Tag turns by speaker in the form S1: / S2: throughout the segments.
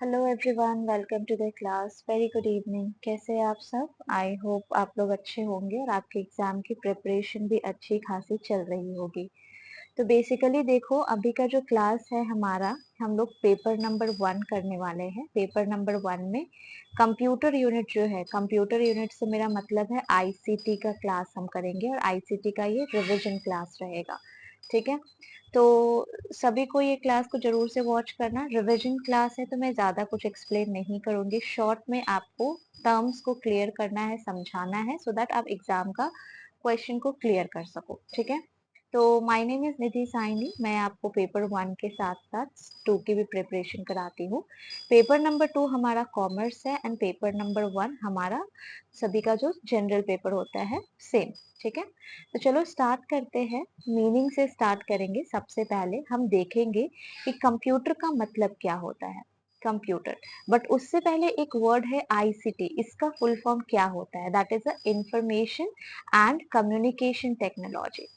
S1: Hello everyone, welcome to the class. Very good evening. कैसे हैं आप सब? आई होप आप लोग अच्छे होंगे और आपके एग्जाम की प्रिपरेशन भी अच्छी खासी चल रही होगी। तो बेसिकली देखो, अभी का जो क्लास है हमारा, हम लोग पेपर नंबर 1 करने वाले हैं। पेपर नंबर 1 में कंप्यूटर यूनिट जो है, कंप्यूटर यूनिट से मेरा मतलब है आईसीटी का क्लास हम करेंगे और आईसीटी का ये रिवीजन क्लास रहेगा। ठीक है, तो सभी को ये क्लास को जरूर से वॉच करना। रिवीजन क्लास है तो मैं ज्यादा कुछ एक्सप्लेन नहीं करूंगी, शॉर्ट में आपको टर्म्स को क्लियर करना है, समझाना है, सो दैट आप एग्जाम का क्वेश्चन को क्लियर कर सको। ठीक है, तो माय नेम इज निधि साइनी। मैं आपको पेपर 1 के साथ साथ 2 की भी प्रिपरेशन कराती हूँ। पेपर नंबर 2 हमारा कॉमर्स है एंड पेपर नंबर 1 हमारा सभी का जो जनरल पेपर होता है सेम। ठीक है, तो चलो स्टार्ट करते हैं। मीनिंग से स्टार्ट करेंगे। सबसे पहले हम देखेंगे कि कंप्यूटर का मतलब क्या होता है। कंप्यूटर, बट उससे पहले एक वर्ड है आईसीटी। इसका फुल फॉर्म क्या होता है? That is a information and communication technology.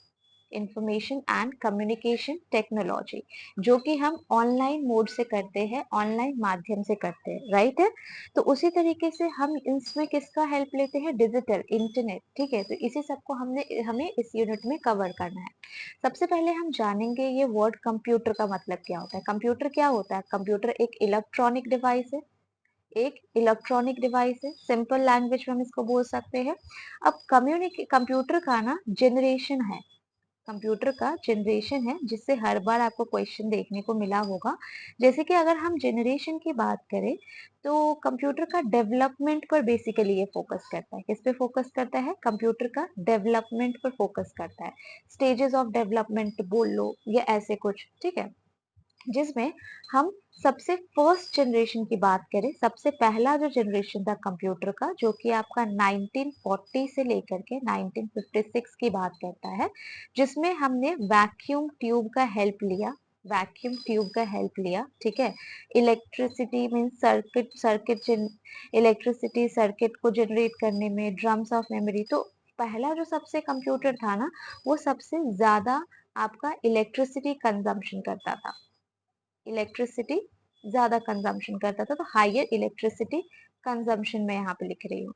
S1: Information and communication technology, जो कि हम ऑनलाइन मोड से करते हैं, ऑनलाइन माध्यम से करते हैं, राइट है। तो उसी तरीके से हम इसमें किसका हेल्प लेते हैं? Digital internet. ठीक है, तो इसी सबको हमें इस यूनिट में कवर करना है। सबसे पहले हम जानेंगे ये वर्ड कंप्यूटर का मतलब क्या होता है। कंप्यूटर क्या होता है? कंप्यूटर एक इलेक्ट्रॉनिक डिवाइस है। एक इलेक्ट्रॉनिक डिवाइस है, सिंपल लैंग्वेज में हम इसको बोल सकते हैं। अब कंप्यूटर का ना जनरेशन है, कंप्यूटर का जनरेशन है, जिससे हर बार आपको क्वेश्चन देखने को मिला होगा। जैसे कि अगर हम जनरेशन की बात करें तो कंप्यूटर का डेवलपमेंट पर बेसिकली ये फोकस करता है। किस पे फोकस करता है? कंप्यूटर का डेवलपमेंट पर फोकस करता है। स्टेजेस ऑफ डेवलपमेंट बोल लो या ऐसे कुछ। ठीक है, जिसमें हम सबसे फर्स्ट जनरेशन की बात करें, सबसे पहला जो जनरेशन था कंप्यूटर का, जो कि आपका 1940 से लेकर के 1956 की बात करता है, जिसमें हमने वैक्यूम ट्यूब का हेल्प लिया। वैक्यूम ट्यूब का हेल्प लिया। ठीक है, electricity mean circuit electricity circuit को जनरेट करने में, ड्रम्स ऑफ मेमोरी। तो पहला जो सबसे कंप्यूटर था ना, वो सबसे ज्यादा आपका इलेक्ट्रिसिटी कंजम्पशन करता था। इलेक्ट्रिसिटी ज्यादा कंजम्पशन करता था, तो हायर इलेक्ट्रिसिटी कंजम्पशन में यहाँ पे लिख रही हूँ।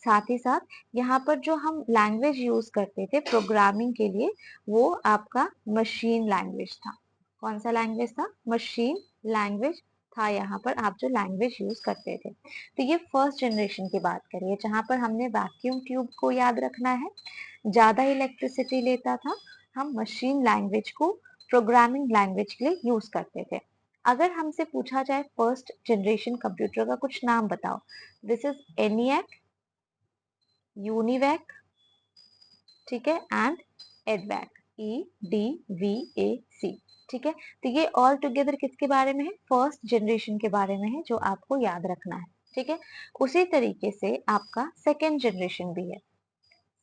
S1: साथ ही साथ यहाँ पर जो हम लैंग्वेज यूज करते थे प्रोग्रामिंग के लिए, वो आपका मशीन लैंग्वेज था। कौन सा लैंग्वेज था? मशीन लैंग्वेज था। यहाँ पर आप जो लैंग्वेज यूज करते थे, तो ये फर्स्ट जनरेशन की बात करिए, जहां पर हमने वैक्यूम ट्यूब को याद रखना है, ज्यादा इलेक्ट्रिसिटी लेता था। हम मशीन लैंग्वेज को प्रोग्रामिंग लैंग्वेज के लिए यूज करते थे। अगर हमसे पूछा जाए फर्स्ट जनरेशन कंप्यूटर का कुछ नाम बताओ, दिस इज एनियक, यूनिवैक, ठीक है, एंड एडवैक, EDVAC। ठीक है, तो ये ऑल टुगेदर किसके बारे में है? फर्स्ट जनरेशन के बारे में है, जो आपको याद रखना है। ठीक है, उसी तरीके से आपका सेकेंड जनरेशन भी है।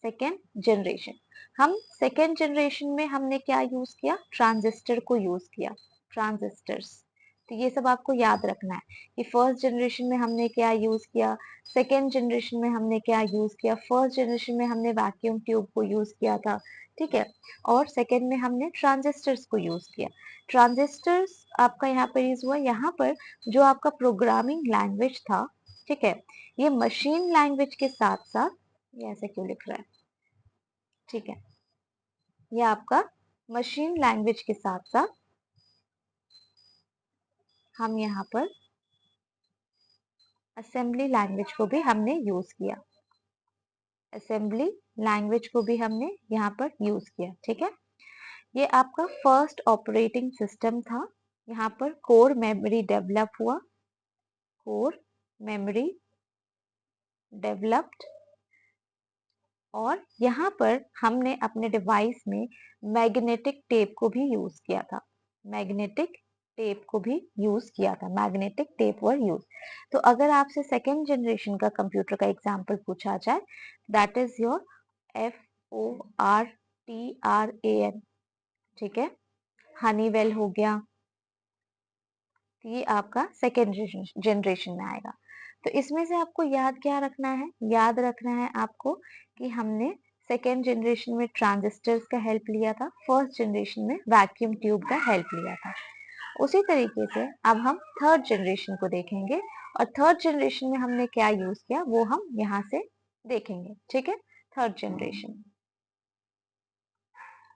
S1: सेकेंड जनरेशन, हम सेकेंड जनरेशन में हमने क्या यूज किया? ट्रांजिस्टर को यूज किया। ट्रांजिस्टर्स, तो ये सब आपको याद रखना है कि फर्स्ट जनरेशन में हमने क्या यूज किया, सेकेंड जनरेशन में हमने क्या यूज किया। फर्स्ट जनरेशन में हमने वैक्यूम ट्यूब को यूज किया था, ठीक है, और सेकेंड में हमने ट्रांजिस्टर्स को यूज किया। ट्रांजिस्टर्स आपका यहाँ पर यूज हुआ। यहाँ पर जो आपका प्रोग्रामिंग लैंग्वेज था, ठीक है, ये मशीन लैंग्वेज के साथ साथ, ये ऐसे क्यों लिख रहा है? ठीक है, ये आपका मशीन लैंग्वेज के साथ साथ हम यहाँ पर असेंबली लैंग्वेज को भी हमने यूज किया। असेंबली लैंग्वेज को भी हमने यहाँ पर यूज किया। ठीक है, ये आपका फर्स्ट ऑपरेटिंग सिस्टम था। यहाँ पर कोर मेमोरी डेवलप हुआ। कोर मेमोरी डेवलप्ड, और यहाँ पर हमने अपने डिवाइस में मैग्नेटिक टेप को भी यूज किया था। मैग्नेटिक टेप को भी यूज किया था। Magnetic tape were use. तो अगर आपसे सेकेंड जनरेशन का कंप्यूटर का एग्जांपल पूछा जाए, दैट इज योर FORTRAN। ठीक है, हनीवेल हो गया, तो ये आपका सेकेंड जनरेशन में आएगा। तो इसमें से आपको याद क्या रखना है? याद रखना है आपको कि हमने सेकेंड जनरेशन में ट्रांजिस्टर्स का हेल्प लिया था, फर्स्ट जनरेशन में वैक्यूम ट्यूब का हेल्प लिया था। उसी तरीके से अब हम थर्ड जनरेशन को देखेंगे और थर्ड जनरेशन में हमने क्या यूज किया वो हम यहाँ से देखेंगे। ठीक है, थर्ड जनरेशन।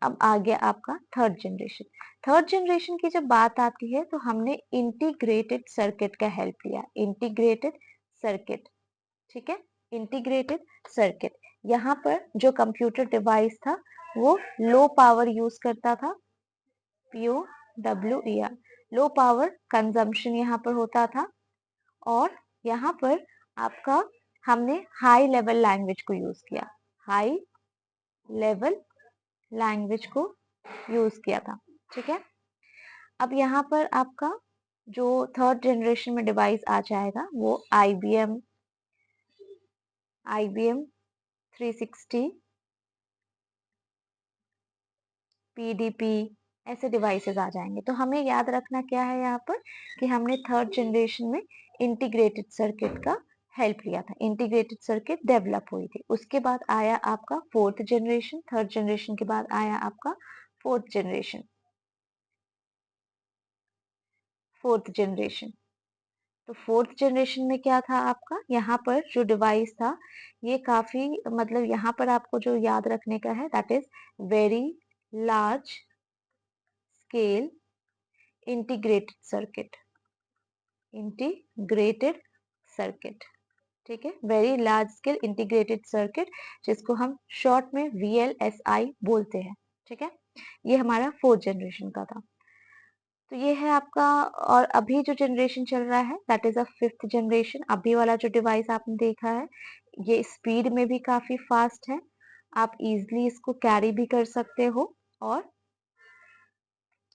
S1: अब आ गया आपका थर्ड जनरेशन। थर्ड जनरेशन की जब बात आती है तो हमने इंटीग्रेटेड सर्किट का हेल्प लिया। इंटीग्रेटेड सर्किट, ठीक है, इंटीग्रेटेड सर्किट। यहाँ पर जो कंप्यूटर डिवाइस था वो लो पावर यूज करता था, POWER, लो पावर कंजम्पशन यहाँ पर होता था। और यहाँ पर आपका हमने हाई लेवल लैंग्वेज को यूज किया, हाई लेवल लैंग्वेज को यूज किया था। ठीक है, अब यहाँ पर आपका जो थर्ड जनरेशन में डिवाइस आ जाएगा वो IBM 360, PDP, ऐसे डिवाइसेस आ जाएंगे। तो हमें याद रखना क्या है यहाँ पर कि हमने थर्ड जनरेशन में इंटीग्रेटेड सर्किट का हेल्प लिया था, इंटीग्रेटेड सर्किट डेवलप हुई थी। उसके बाद आया आपका फोर्थ जनरेशन, थर्ड जनरेशन के बाद आया आपका फोर्थ जनरेशन। फोर्थ जनरेशन, तो फोर्थ जनरेशन में क्या था आपका, यहाँ पर जो डिवाइस था ये काफी, मतलब यहाँ पर आपको जो याद रखने का है that is very large scale integrated circuit, integrated circuit. ठीक है, very large scale integrated circuit, जिसको हम शॉर्ट में VLSI बोलते हैं। ठीक है, ये हमारा फोर्थ जनरेशन का था। तो ये है आपका, और अभी जो जनरेशन चल रहा है that is a fifth generation. अभी वाला जो डिवाइस आपने देखा है ये स्पीड में भी काफी फास्ट है, आप इजिली इसको कैरी भी कर सकते हो और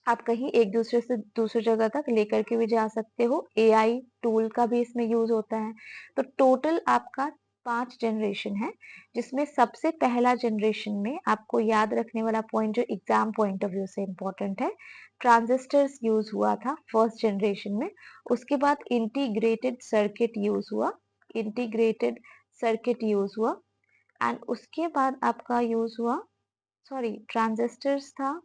S1: आप कहीं एक दूसरे से दूसरी जगह तक लेकर के भी जा सकते हो। AI टूल का भी इसमें यूज होता है। तो टोटल आपका 5 जनरेशन है, जिसमें सबसे पहला जनरेशन में आपको याद रखने वाला पॉइंट जो एग्जाम पॉइंट ऑफ व्यू से इम्पोर्टेंट है, ट्रांजिस्टर्स यूज हुआ था फर्स्ट जनरेशन में। उसके बाद इंटीग्रेटेड सर्किट यूज हुआ, इंटीग्रेटेड सर्किट यूज हुआ। एंड उसके बाद आपका यूज हुआ, सॉरी, ट्रांजिस्टर्स था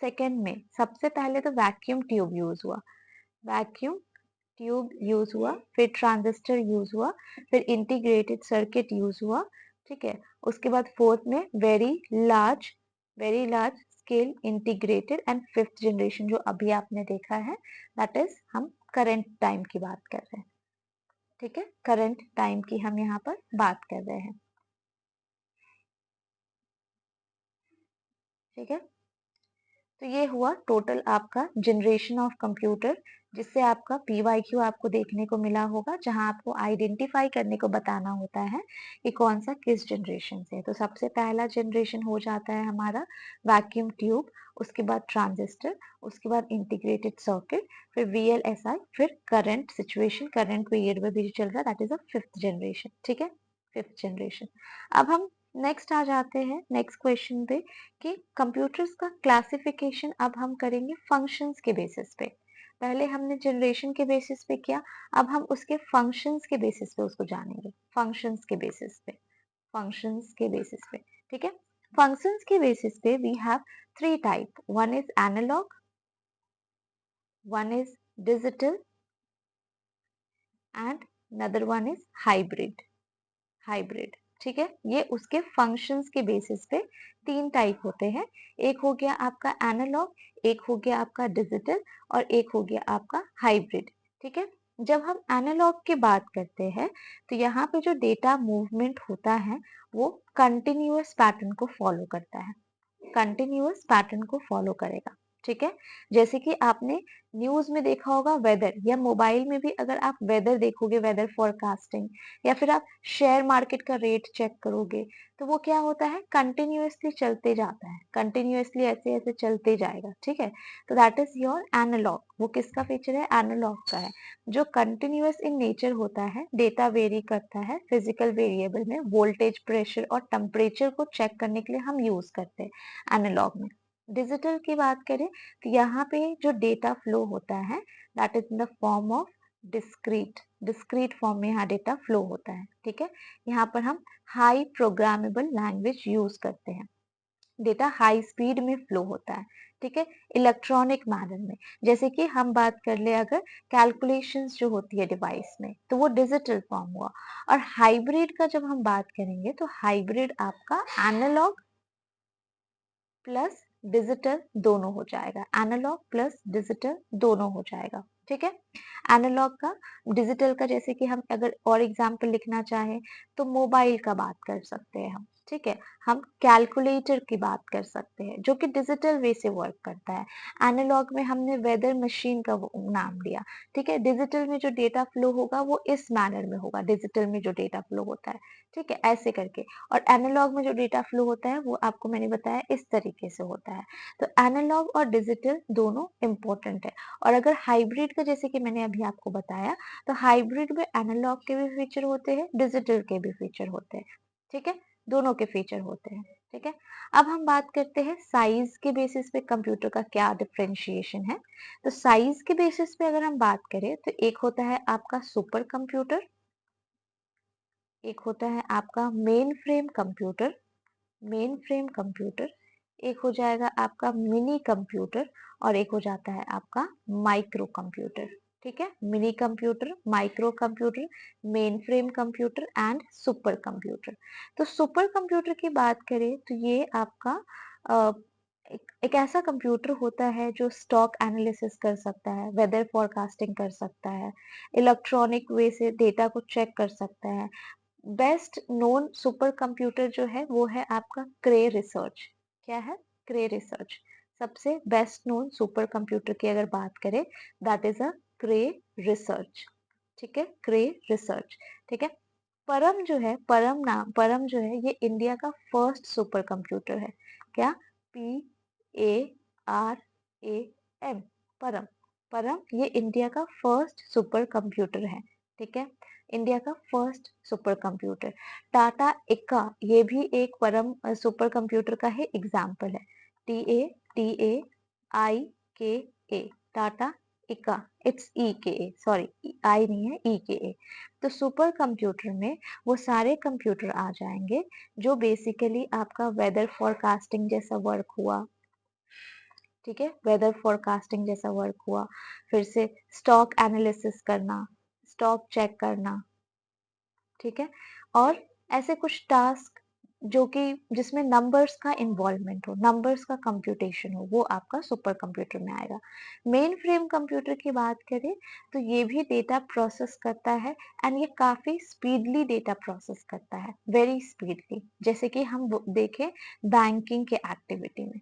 S1: सेकेंड में। सबसे पहले तो वैक्यूम ट्यूब यूज हुआ, वैक्यूम ट्यूब यूज हुआ, फिर ट्रांजिस्टर यूज हुआ, फिर इंटीग्रेटेड सर्किट यूज हुआ। ठीक है, उसके बाद फोर्थ में very large scale integrated, and fifth generation जो अभी आपने देखा है दैट इज हम करंट टाइम की बात कर रहे हैं। ठीक है, करंट टाइम की हम यहाँ पर बात कर रहे हैं। ठीक है, तो ये हुआ टोटल आपका जनरेशन ऑफ कंप्यूटर, जिससे आपका PYQ आपको देखने को मिला होगा, जहां आपको आइडेंटिफाई करने को बताना होता है कि कौन सा किस जनरेशन से है। तो सबसे पहला जनरेशन हो जाता है हमारा वैक्यूम ट्यूब, उसके बाद ट्रांजिस्टर, उसके बाद इंटीग्रेटेड सर्किट, फिर VLSI, फिर करंट सिचुएशन, करंट पीरियड में भी जो चल रहा है that is a fifth generation. ठीक है, फिफ्थ जनरेशन। अब हम नेक्स्ट आ जाते हैं नेक्स्ट क्वेश्चन पे कि कंप्यूटर्स का क्लासिफिकेशन अब हम करेंगे फंक्शंस के बेसिस पे। पहले हमने जनरेशन के बेसिस पे किया, अब हम उसके फंक्शंस के बेसिस पे उसको जानेंगे, फंक्शंस के बेसिस पे, फंक्शंस के बेसिस पे। ठीक है, फंक्शंस के बेसिस पे we have 3 type, one is analogue, one is digital and another one is hybrid, hybrid. ठीक है, ये उसके फंक्शंस के बेसिस पे 3 टाइप होते हैं। एक हो गया आपका एनालॉग, एक हो गया आपका डिजिटल और एक हो गया आपका हाइब्रिड। ठीक है, जब हम एनालॉग की बात करते हैं तो यहाँ पे जो डेटा मूवमेंट होता है वो कंटिन्यूअस पैटर्न को फॉलो करता है, कंटिन्यूअस पैटर्न को फॉलो करेगा। ठीक है, जैसे कि आपने न्यूज में देखा होगा वेदर, या मोबाइल में भी अगर आप वेदर देखोगे, वेदर फोरकास्टिंग, या फिर आप शेयर मार्केट का रेट चेक करोगे, तो वो क्या होता है, कंटिन्यूअसली चलते जाता है, कंटिन्यूअसली ऐसे ऐसे चलते जाएगा। ठीक है, तो दैट इज योर एनालॉग। वो किसका फीचर है, एनालॉग का है, जो कंटिन्यूअस इन नेचर होता है, डेटा वेरी करता है फिजिकल वेरिएबल में, वोल्टेज, प्रेशर और टेम्परेचर को चेक करने के लिए हम यूज करते हैं एनालॉग में। डिजिटल की बात करें तो यहाँ पे जो डेटा फ्लो होता है that is in the form of discrete, discrete form में यहाँ डेटा फ्लो होता है। ठीक है, यहाँ पर हम हाई प्रोग्रामेबल लैंग्वेज यूज करते हैं। डेटा हाई स्पीड में फ्लो होता है, ठीक है, इलेक्ट्रॉनिक मैनर में। जैसे कि हम बात कर ले अगर कैलकुलेशंस जो होती है डिवाइस में, तो वो डिजिटल फॉर्म हुआ। और हाइब्रिड का जब हम बात करेंगे तो हाइब्रिड आपका एनालॉग प्लस डिजिटल दोनों हो जाएगा, एनालॉग प्लस डिजिटल दोनों हो जाएगा, ठीक है। एनालॉग का, डिजिटल का, जैसे कि हम अगर और एग्जांपल लिखना चाहें तो मोबाइल का बात कर सकते हैं हम, ठीक है। हम कैलकुलेटर की बात कर सकते हैं जो कि डिजिटल वे से वर्क करता है। एनालॉग में हमने वेदर मशीन का नाम लिया, ठीक है। डिजिटल में जो डेटा फ्लो होगा वो इस मैनर में होगा, डिजिटल में जो डेटा फ्लो होता है, ठीक है, ऐसे करके। और एनालॉग में जो डेटा फ्लो होता है वो आपको मैंने बताया इस तरीके से होता है। तो एनालॉग और डिजिटल दोनों इंपॉर्टेंट है। और अगर हाइब्रिड का, जैसे कि मैंने अभी आपको बताया, तो हाइब्रिड में एनालॉग के भी फीचर होते हैं, डिजिटल के भी फीचर होते हैं, ठीक है, दोनों के फीचर होते हैं, ठीक है। अब हम बात करते हैं साइज के बेसिस पे कंप्यूटर का क्या डिफरेंशिएशन है। तो साइज के बेसिस पे अगर हम बात करें तो एक होता है आपका सुपर कंप्यूटर, एक होता है आपका main frame computer, main frame computer, एक हो जाएगा आपका मिनी कंप्यूटर, और एक हो जाता है आपका माइक्रो कंप्यूटर, ठीक है। Mini computer, micro computer, main frame computer and super computer. तो सुपर कंप्यूटर की बात करें तो ये आपका अ, एक ऐसा कंप्यूटर होता है जो स्टॉक एनालिसिस कर सकता है, वेदर फोरकास्टिंग कर सकता है, इलेक्ट्रॉनिक वे से डेटा को चेक कर सकता है। बेस्ट नोन सुपर कंप्यूटर जो है वो है आपका क्रे रिसर्च। क्या है? क्रे रिसर्च। सबसे बेस्ट नोन सुपर कंप्यूटर की अगर बात करें, that is a cray research, ठीक है, क्रे रिसर्च, ठीक है। परम जो है, परम जो है ये इंडिया का फर्स्ट सुपर कंप्यूटर है। क्या? PARAM, परम। परम ये इंडिया का फर्स्ट सुपर कंप्यूटर है, ठीक है, इंडिया का फर्स्ट सुपर कंप्यूटर। टाटा इक्का ये भी एक परम सुपर कंप्यूटर का ही एग्जाम्पल है। TATAIKA, टाटा इक्का, इट्स EKA, सॉरी आई नहीं है, EKA। तो सुपर कंप्यूटर में वो सारे कंप्यूटर आ जाएंगे जो बेसिकली आपका वेदर फोरकास्टिंग जैसा वर्क हुआ, ठीक है, वेदर फोरकास्टिंग जैसा वर्क हुआ, फिर से स्टॉक एनालिसिस करना, स्टॉक चेक करना, ठीक है, और ऐसे कुछ टास्क जो कि जिसमें नंबर्स का इन्वॉल्वमेंट हो, नंबर्स का कंप्यूटेशन हो, वो आपका सुपर कंप्यूटर में आएगा। मेन फ्रेम कंप्यूटर की बात करें तो ये भी डेटा प्रोसेस करता है, एंड ये काफी स्पीडली डेटा प्रोसेस करता है, वेरी स्पीडली। जैसे कि हम देखें बैंकिंग के एक्टिविटी में,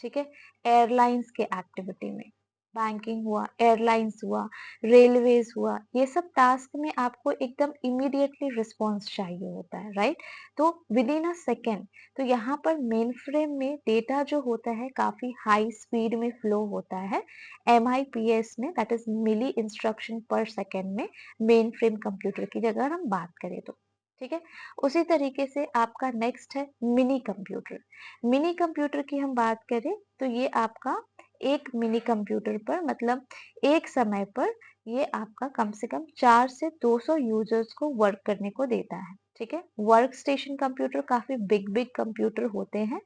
S1: ठीक है, एयरलाइंस के एक्टिविटी में, बैंकिंग हुआ, एयरलाइंस हुआ, रेलवेज हुआ, ये सब टास्क में आपको एकदम इमीडिएटली रिस्पॉन्स चाहिए होता है, राइट। तो विद इन अ सेकेंड, तो यहाँ पर मेन फ्रेम में डेटा जो होता है काफी हाई स्पीड में फ्लो होता है, MIPS में, दैट इज मिली इंस्ट्रक्शन पर सेकेंड में, मेन फ्रेम कंप्यूटर की जगह हम बात करें तो, ठीक है। उसी तरीके से आपका नेक्स्ट है मिनी कंप्यूटर। मिनी कंप्यूटर की हम बात करें तो ये आपका एक मिनी कंप्यूटर पर, मतलब एक समय पर ये आपका कम से कम 4 से 200 यूजर्स को वर्क करने को देता है, ठीक है। वर्क स्टेशन कंप्यूटर काफी बिग बिग कंप्यूटर होते हैं,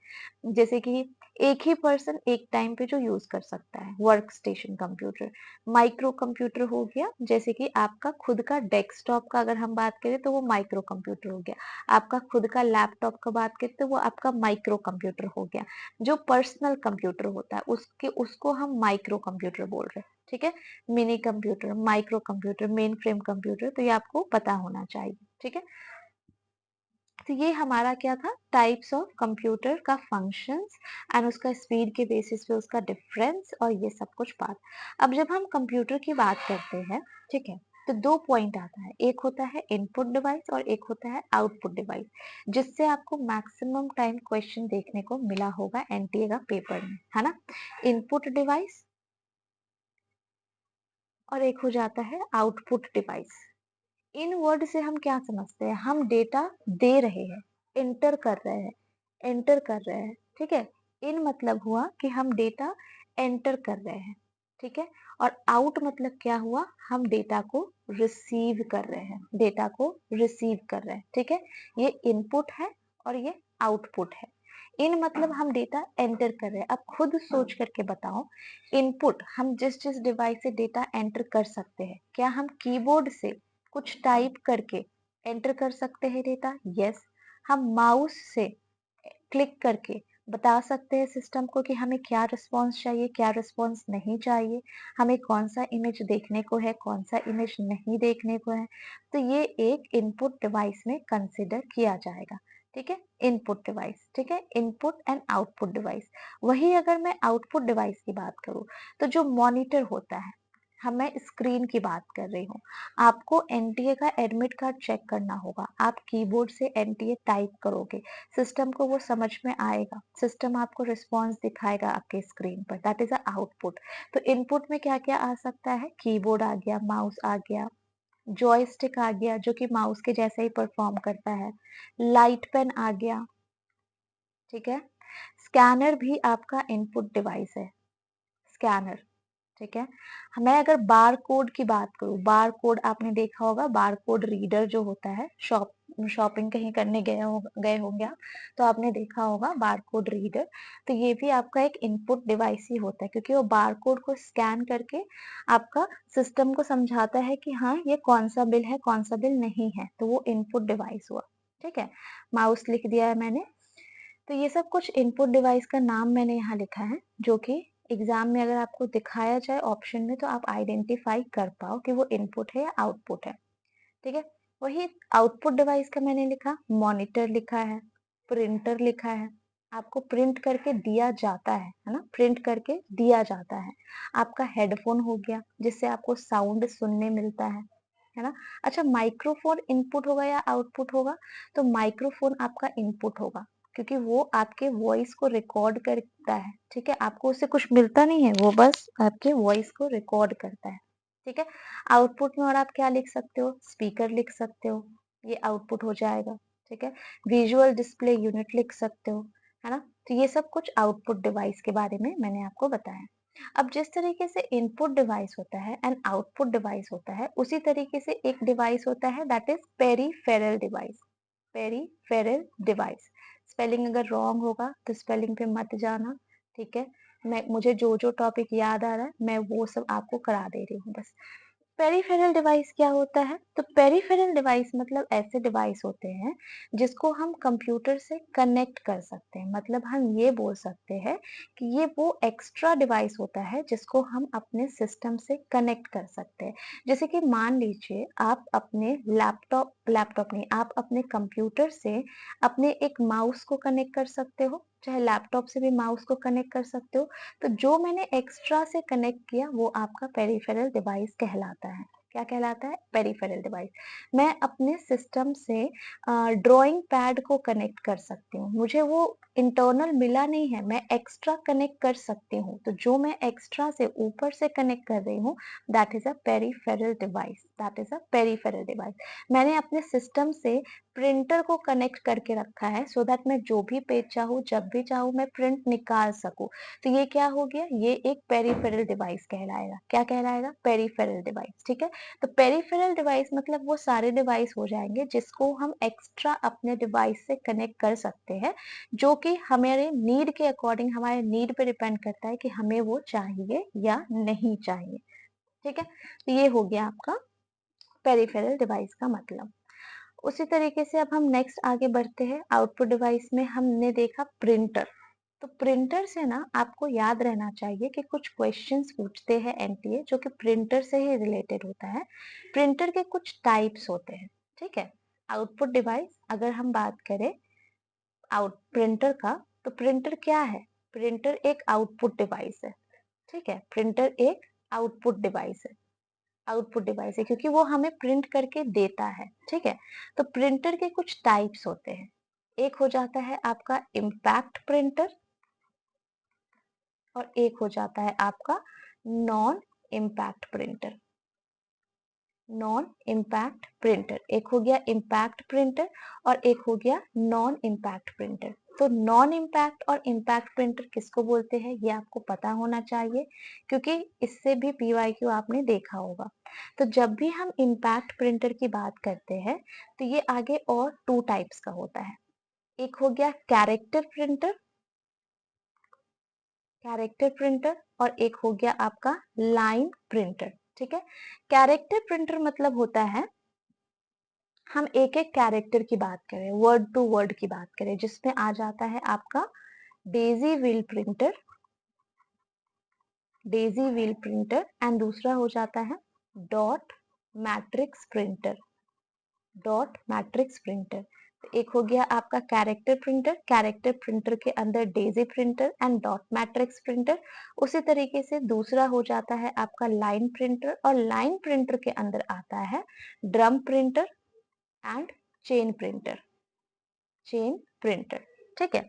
S1: जैसे कि एक ही पर्सन एक टाइम पे जो यूज कर सकता है, work station computer. Micro computer हो गया, जैसे कि आपका खुद का डेस्कटॉप का अगर हम बात करें तो वो माइक्रो कंप्यूटर हो गया, आपका खुद का लैपटॉप का बात करें तो वो आपका माइक्रो कंप्यूटर हो गया। जो पर्सनल कंप्यूटर होता है उसको हम माइक्रो कंप्यूटर बोल रहे हैं, ठीक है। Mini computer, micro computer, main frame computer, तो ये आपको पता होना चाहिए, ठीक है। तो ये हमारा क्या था, टाइप्स ऑफ कंप्यूटर का फंक्शंस एंड उसका स्पीड के बेसिस पे उसका डिफरेंस और ये सब कुछ बात। अब जब हम कंप्यूटर की बात करते हैं, ठीक है, तो दो पॉइंट आता है, एक होता है इनपुट डिवाइस और एक होता है आउटपुट डिवाइस, जिससे आपको मैक्सिमम टाइम क्वेश्चन देखने को मिला होगा एनटीए का पेपर में, है ना। इनपुट डिवाइस और एक हो जाता है आउटपुट डिवाइस। इन वर्ड से हम क्या समझते हैं, हम डेटा दे रहे हैं, एंटर कर रहे हैं, एंटर कर रहे हैं, ठीक है। इन मतलब हुआ कि हम डेटा एंटर कर रहे हैं, ठीक है। और आउट मतलब क्या हुआ, हम डेटा को रिसीव कर रहे हैं, डेटा को रिसीव कर रहे हैं, ठीक है। ये इनपुट है और ये आउटपुट है। इन मतलब हम डेटा एंटर कर रहे हैं। अब खुद सोच करके बताओ, इनपुट हम जिस जिस डिवाइस से डेटा एंटर कर सकते हैं, क्या हम कीबोर्ड से कुछ टाइप करके एंटर कर सकते हैं डेटा? यस। हम माउस से क्लिक करके बता सकते हैं सिस्टम को कि हमें क्या रिस्पॉन्स चाहिए, क्या रिस्पॉन्स नहीं चाहिए, हमें कौन सा इमेज देखने को है, कौन सा इमेज नहीं देखने को है। तो ये एक इनपुट डिवाइस में कंसिडर किया जाएगा। ठीक है, इनपुट डिवाइस। ठीक है, इनपुट एंड आउटपुट डिवाइस। वही अगर मैं आउटपुट डिवाइस की बात करूं, तो जो मॉनिटर होता है, मैं स्क्रीन की बात कर रही हूँ। आपको एनटीए का एडमिट कार्ड चेक करना होगा, आप कीबोर्ड से एनटीए टाइप करोगे, सिस्टम को वो समझ में आएगा, सिस्टम आपको रिस्पॉन्स दिखाएगा आपके स्क्रीन पर, दैट इज अ आउटपुट। तो इनपुट में क्या क्या आ सकता है? कीबोर्ड आ गया, माउस आ गया, जॉयस्टिक आ गया जो कि माउस के जैसा ही परफॉर्म करता है, लाइट पेन आ गया। ठीक है, स्कैनर भी आपका इनपुट डिवाइस है, स्कैनर। ठीक है, मैं अगर बार कोड की बात करूं, बार कोड आपने देखा होगा, बार कोड रीडर जो होता है, शॉपिंग कहीं करने गए होंगे आप, तो आपने देखा होगा बार कोड रीडर। तो ये भी आपका एक इनपुट डिवाइस ही होता है, क्योंकि वो बार कोड को स्कैन करके आपका सिस्टम को समझाता है कि हाँ ये कौन सा बिल है, कौन सा बिल नहीं है, तो वो इनपुट डिवाइस हुआ। ठीक है, माउस लिख दिया है मैंने। तो ये सब कुछ इनपुट डिवाइस का नाम मैंने यहाँ लिखा है, जो कि एग्जाम में अगर आपको दिखाया जाए ऑप्शन में, तो आप आइडेंटिफाई कर पाओ कि वो इनपुट है या आउटपुट है। ठीक है, वही आउटपुट डिवाइस का मैंने लिखा, मॉनिटर लिखा है, प्रिंटर लिखा है, आपको प्रिंट करके दिया जाता है ना, प्रिंट करके दिया जाता है। आपका हेडफोन हो गया, जिससे आपको साउंड सुनने मिलता है ना। अच्छा, माइक्रोफोन इनपुट होगा या आउटपुट होगा? तो माइक्रोफोन आपका इनपुट होगा, क्योंकि वो आपके वॉइस को रिकॉर्ड करता है। ठीक है, आपको उससे कुछ मिलता नहीं है, वो बस आपके वॉइस को रिकॉर्ड करता है। ठीक है, आउटपुट में और आप क्या लिख सकते हो? स्पीकर लिख सकते हो, ये आउटपुट हो जाएगा। ठीक है, विजुअल डिस्प्ले यूनिट लिख सकते हो, है ना। तो ये सब कुछ आउटपुट डिवाइस के बारे में मैंने आपको बताया। अब जिस तरीके से इनपुट डिवाइस होता है एंड आउटपुट डिवाइस होता है, उसी तरीके से एक डिवाइस होता है, that is peripheral device. Peripheral device, spelling अगर रॉन्ग होगा तो स्पेलिंग पे मत जाना। ठीक है, मुझे जो जो टॉपिक याद आ रहा है मैं वो सब आपको करा दे रही हूँ बस। पेरीफेरल डिवाइस क्या होता है? तो पेरीफेरल डिवाइस मतलब ऐसे डिवाइस होते हैं जिसको हम कंप्यूटर से कनेक्ट कर सकते हैं। मतलब हम ये बोल सकते हैं कि ये वो एक्स्ट्रा डिवाइस होता है जिसको हम अपने सिस्टम से कनेक्ट कर सकते हैं। जैसे कि मान लीजिए आप अपने लैपटॉप नहीं, आप अपने कंप्यूटर से अपने एक माउस को कनेक्ट कर सकते हो, चाहे लैपटॉप से भी माउस को कनेक्ट कर सकते हो। तो जो मैंने एक्स्ट्रा से कनेक्ट किया वो आपका पेरिफेरल डिवाइस कहलाता है। क्या कहलाता है? Peripheral device. मैं अपने सिस्टम से ड्राइंग पैड को कनेक्ट कर सकती हूँ, मुझे वो इंटरनल मिला नहीं है, मैं एक्स्ट्रा कनेक्ट कर सकती हूँ। तो जो मैं एक्स्ट्रा से ऊपर से कनेक्ट कर रही हूँ, that is a peripheral device, that is a peripheral device. मैंने अपने सिस्टम से प्रिंटर को कनेक्ट करके रखा है, सो दैट मैं जो भी पेज चाहूँ, जब भी चाहूँ, मैं प्रिंट निकाल सकूँ। तो ये क्या हो गया? ये एक पेरिफेरल डिवाइस कहलाएगा। क्या कहलाएगा? Peripheral device. ठीक है, तो पेरिफेरल डिवाइस मतलब वो सारे डिवाइस हो जाएंगे जिसको हम एक्स्ट्रा अपने डिवाइस से कनेक्ट कर सकते हैं, जो कि हमारे नीड के अकॉर्डिंग, हमारे नीड पे डिपेंड करता है कि हमें वो चाहिए या नहीं चाहिए। ठीक है, तो ये हो गया आपका पेरिफेरल डिवाइस का मतलब। उसी तरीके से अब हम नेक्स्ट आगे बढ़ते हैं। आउटपुट डिवाइस में हमने देखा प्रिंटर। तो प्रिंटर से ना आपको याद रहना चाहिए कि कुछ क्वेश्चंस पूछते हैं एनटीए, जो कि प्रिंटर से ही रिलेटेड होता है। प्रिंटर के कुछ टाइप्स होते हैं। ठीक है, आउटपुट डिवाइस अगर हम बात करें प्रिंटर का, तो प्रिंटर क्या है? प्रिंटर एक आउटपुट डिवाइस है। ठीक है, प्रिंटर एक आउटपुट डिवाइस है। आउटपुट डिवाइस है क्योंकि वो हमें प्रिंट करके देता है। ठीक है, तो प्रिंटर के कुछ टाइप्स होते हैं। एक हो जाता है आपका इम्पैक्ट प्रिंटर, और एक हो जाता है आपका non impact printer. Non impact printer, एक हो गया इम्पैक्ट प्रिंटर और एक हो गया नॉन इम्पैक्ट प्रिंटर। तो नॉन इम्पैक्ट और इम्पैक्ट प्रिंटर किसको बोलते हैं, ये आपको पता होना चाहिए, क्योंकि इससे भी पीवाईक्यू आपने देखा होगा। तो जब भी हम इम्पैक्ट प्रिंटर की बात करते हैं, तो ये आगे और टू टाइप्स का होता है। एक हो गया कैरेक्टर प्रिंटर कैरेक्टर प्रिंटर, और एक हो गया आपका लाइन प्रिंटर। ठीक है, कैरेक्टर प्रिंटर मतलब होता है हम एक एक कैरेक्टर की बात करें, वर्ड टू वर्ड की बात करें, जिसमें आ जाता है आपका Daisy wheel printer, Daisy wheel printer, and दूसरा हो जाता है dot matrix printer, dot matrix printer. तो एक हो गया आपका कैरेक्टर प्रिंटर, कैरेक्टर प्रिंटर के अंदर Daisy printer and dot matrix printer. उसी तरीके से दूसरा हो जाता है आपका लाइन प्रिंटर, और लाइन प्रिंटर के अंदर आता है drum printer and chain printer, chain printer. ठीक है,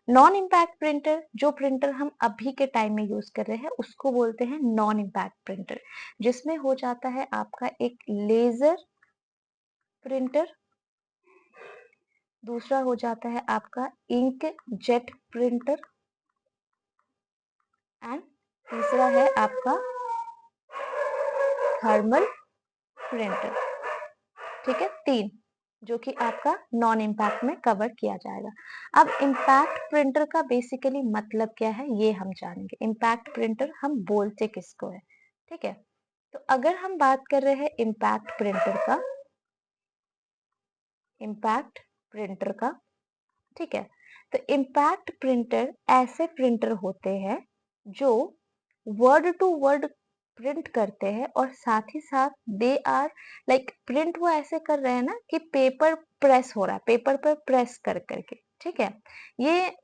S1: नॉन इम्पैक्ट प्रिंटर, जो प्रिंटर हम अभी के टाइम में यूज कर रहे हैं उसको बोलते हैं नॉन इम्पैक्ट प्रिंटर, जिसमें हो जाता है आपका एक लेजर प्रिंटर, दूसरा हो जाता है आपका इंक जेट प्रिंटर, एंड तीसरा है आपका थर्मल प्रिंटर। ठीक है, तीन जो कि आपका नॉन इम्पैक्ट में कवर किया जाएगा। अब इम्पैक्ट प्रिंटर का बेसिकली मतलब क्या है ये हम जानेंगे। इम्पैक्ट प्रिंटर हम बोलते किसको है? ठीक है, तो अगर हम बात कर रहे हैं इम्पैक्ट प्रिंटर का, इम्पैक्ट प्रिंटर का, ठीक है, तो इम्पैक्ट प्रिंटर ऐसे प्रिंटर होते हैं जो वर्ड टू वर्ड प्रिंट करते हैं, और साथ ही साथ दे आर लाइक प्रिंट वो ऐसे कर रहे हैं ना कि पेपर प्रेस हो रहा है, पेपर पर प्रेस कर करके। ठीक है, ये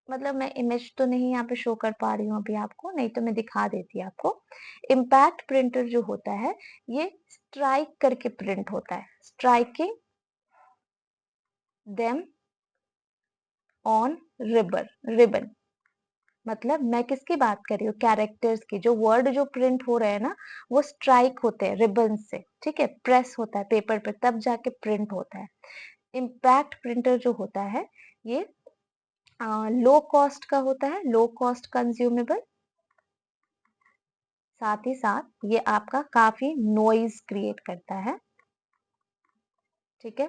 S1: मतलब मैं इमेज तो नहीं यहाँ पे शो कर पा रही हूँ अभी आपको, नहीं तो मैं दिखा देती आपको। इम्पैक्ट प्रिंटर जो होता है ये स्ट्राइक करके प्रिंट होता है, striking them on ribbon, ribbon. मतलब मैं किसकी बात कर रही हूँ? कैरेक्टर्स की। जो वर्ड जो प्रिंट हो रहे हैं ना वो स्ट्राइक होते हैं रिबन से। ठीक है, प्रेस होता है पेपर पे तब जाके प्रिंट होता है। इम्पैक्ट प्रिंटर जो होता है ये लो कॉस्ट का होता है, लो कॉस्ट कंज्यूमेबल, साथ ही साथ ये आपका काफी नॉइज क्रिएट करता है। ठीक है,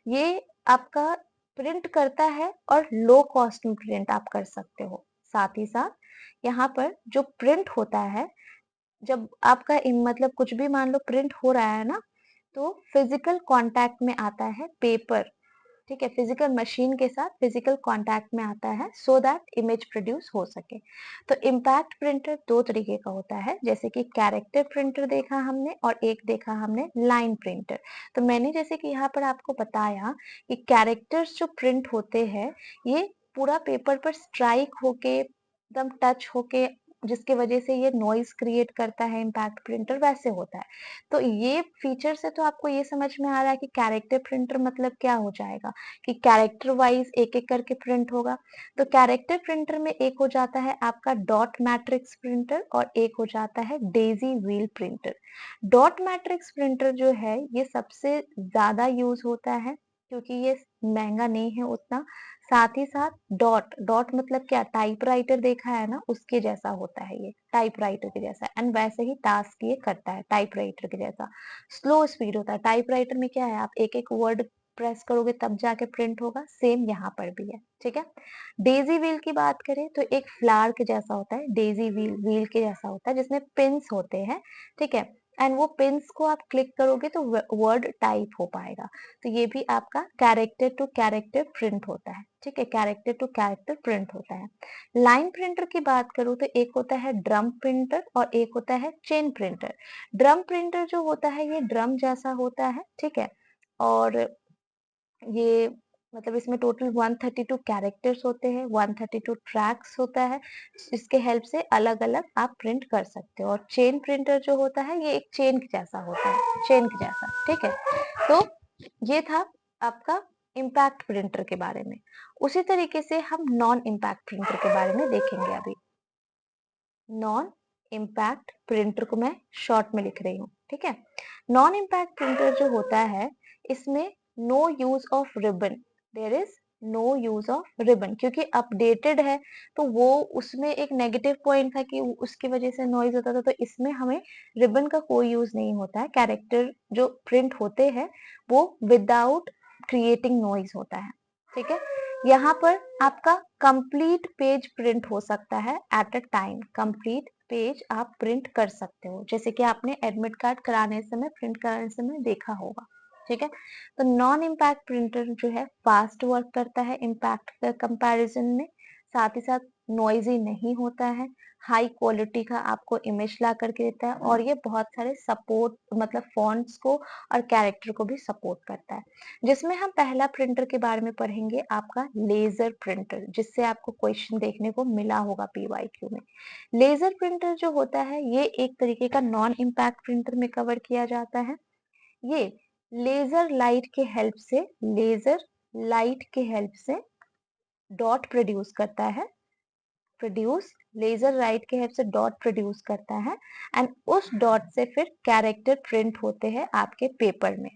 S1: ये आपका प्रिंट करता है और लो कॉस्ट में प्रिंट आप कर सकते हो। साथ ही साथ यहाँ पर जो प्रिंट होता है, जब आपका मतलब कुछ भी मान लो प्रिंट हो रहा है ना, तो फिजिकल कांटेक्ट में आता है पेपर। ठीक है, फिजिकल मशीन के साथ फिजिकल कांटेक्ट में आता है सो दैट इमेज प्रोड्यूस हो सके। तो इम्पैक्ट प्रिंटर दो तरीके का होता है, जैसे कि कैरेक्टर प्रिंटर देखा हमने और एक देखा हमने लाइन प्रिंटर। तो मैंने जैसे कि यहाँ पर आपको बताया कि कैरेक्टर्स जो प्रिंट होते हैं ये पूरा पेपर पर स्ट्राइक होके एकदम टच होके, जिसके वजह से ये नॉइज क्रिएट करता है इम्पैक्ट प्रिंटर, वैसे होता है। तो ये फीचर से तो आपको ये समझ में आ रहा है कि कैरेक्टर प्रिंटर मतलब क्या हो जाएगा, कि कैरेक्टर वाइज एक एक करके प्रिंट होगा। तो कैरेक्टर प्रिंटर में एक हो जाता है आपका डॉट मैट्रिक्स प्रिंटर और एक हो जाता है Daisy wheel printer. Dot matrix printer जो है ये सबसे ज्यादा यूज होता है क्योंकि ये महंगा नहीं है उतना। साथ ही साथ डॉट, डॉट मतलब क्या, टाइपराइटर देखा है ना उसके जैसा होता है, ये टाइपराइटर के जैसा, एंड वैसे ही टास्क ये करता है टाइपराइटर के जैसा। स्लो स्पीड होता है। टाइपराइटर में क्या है, आप एक एक वर्ड प्रेस करोगे तब जाके प्रिंट होगा, सेम यहाँ पर भी है। ठीक है, डेजी व्हील की बात करें तो एक फ्लावर के जैसा होता है, डेजी व्हील व्हील के जैसा होता है जिसमें पिंस होते हैं। ठीक है, एंड वो पिंस को आप क्लिक करोगे तो वर्ड टाइप हो पाएगा। तो ये भी आपका कैरेक्टर टू कैरेक्टर प्रिंट होता है। ठीक है, कैरेक्टर टू कैरेक्टर प्रिंट होता है। लाइन प्रिंटर की बात करूं तो एक होता है ड्रम प्रिंटर और एक होता है चेन प्रिंटर। ड्रम प्रिंटर जो होता है ये ड्रम जैसा होता है। ठीक है, और ये मतलब इसमें टोटल 132 कैरेक्टर्स होते हैं, 132 ट्रैक्स होता है, इसके हेल्प से अलग अलग आप प्रिंट कर सकते हो। और चेन प्रिंटर जो होता है ये एक चेन के जैसा होता है, चेन के जैसा। ठीक है, तो ये था आपका इम्पैक्ट प्रिंटर के बारे में। उसी तरीके से हम नॉन इम्पैक्ट प्रिंटर के बारे में देखेंगे अभी। नॉन इम्पैक्ट प्रिंटर को मैं शॉर्ट में लिख रही हूँ। ठीक है, नॉन इम्पैक्ट प्रिंटर जो होता है इसमें no use of ribbon, there is no use of ribbon, क्योंकि अपडेटेड है तो वो उसमें एक नेगेटिव पॉइंट था कि उसकी वजह से नॉइज होता था, तो इसमें हमें रिबन का कोई यूज नहीं होता है। कैरेक्टर जो प्रिंट होते हैं वो विदाउट क्रिएटिंग नॉइज होता है। ठीक है, यहाँ पर आपका कंप्लीट पेज प्रिंट हो सकता है at a time. Complete page आप प्रिंट कर सकते हो, जैसे कि आपने एडमिट कार्ड कराने समय, प्रिंट कराने समय देखा होगा। ठीक है, तो नॉन इम्पैक्ट प्रिंटर जो है फास्ट वर्क करता है इम्पैक्ट के कंपैरिजन में, साथ ही साथ नॉइजी नहीं होता है, हाई क्वालिटी का आपको इमेज ला करके देता है, और ये बहुत सारे सपोर्ट मतलब फॉन्ट्स को और कैरेक्टर को भी सपोर्ट करता है। जिसमें हम पहला प्रिंटर के बारे में पढ़ेंगे, आपका लेजर प्रिंटर, जिससे आपको क्वेश्चन देखने को मिला होगा पीवाईक्यू में। लेजर प्रिंटर जो होता है ये एक तरीके का नॉन इम्पैक्ट प्रिंटर में कवर किया जाता है। ये लेजर लाइट के हेल्प से, लेजर लाइट के हेल्प से डॉट प्रोड्यूस करता है, प्रोड्यूस लेजर लाइट के हेल्प से डॉट प्रोड्यूस करता है, एंड उस डॉट से फिर कैरेक्टर प्रिंट होते हैं आपके पेपर में।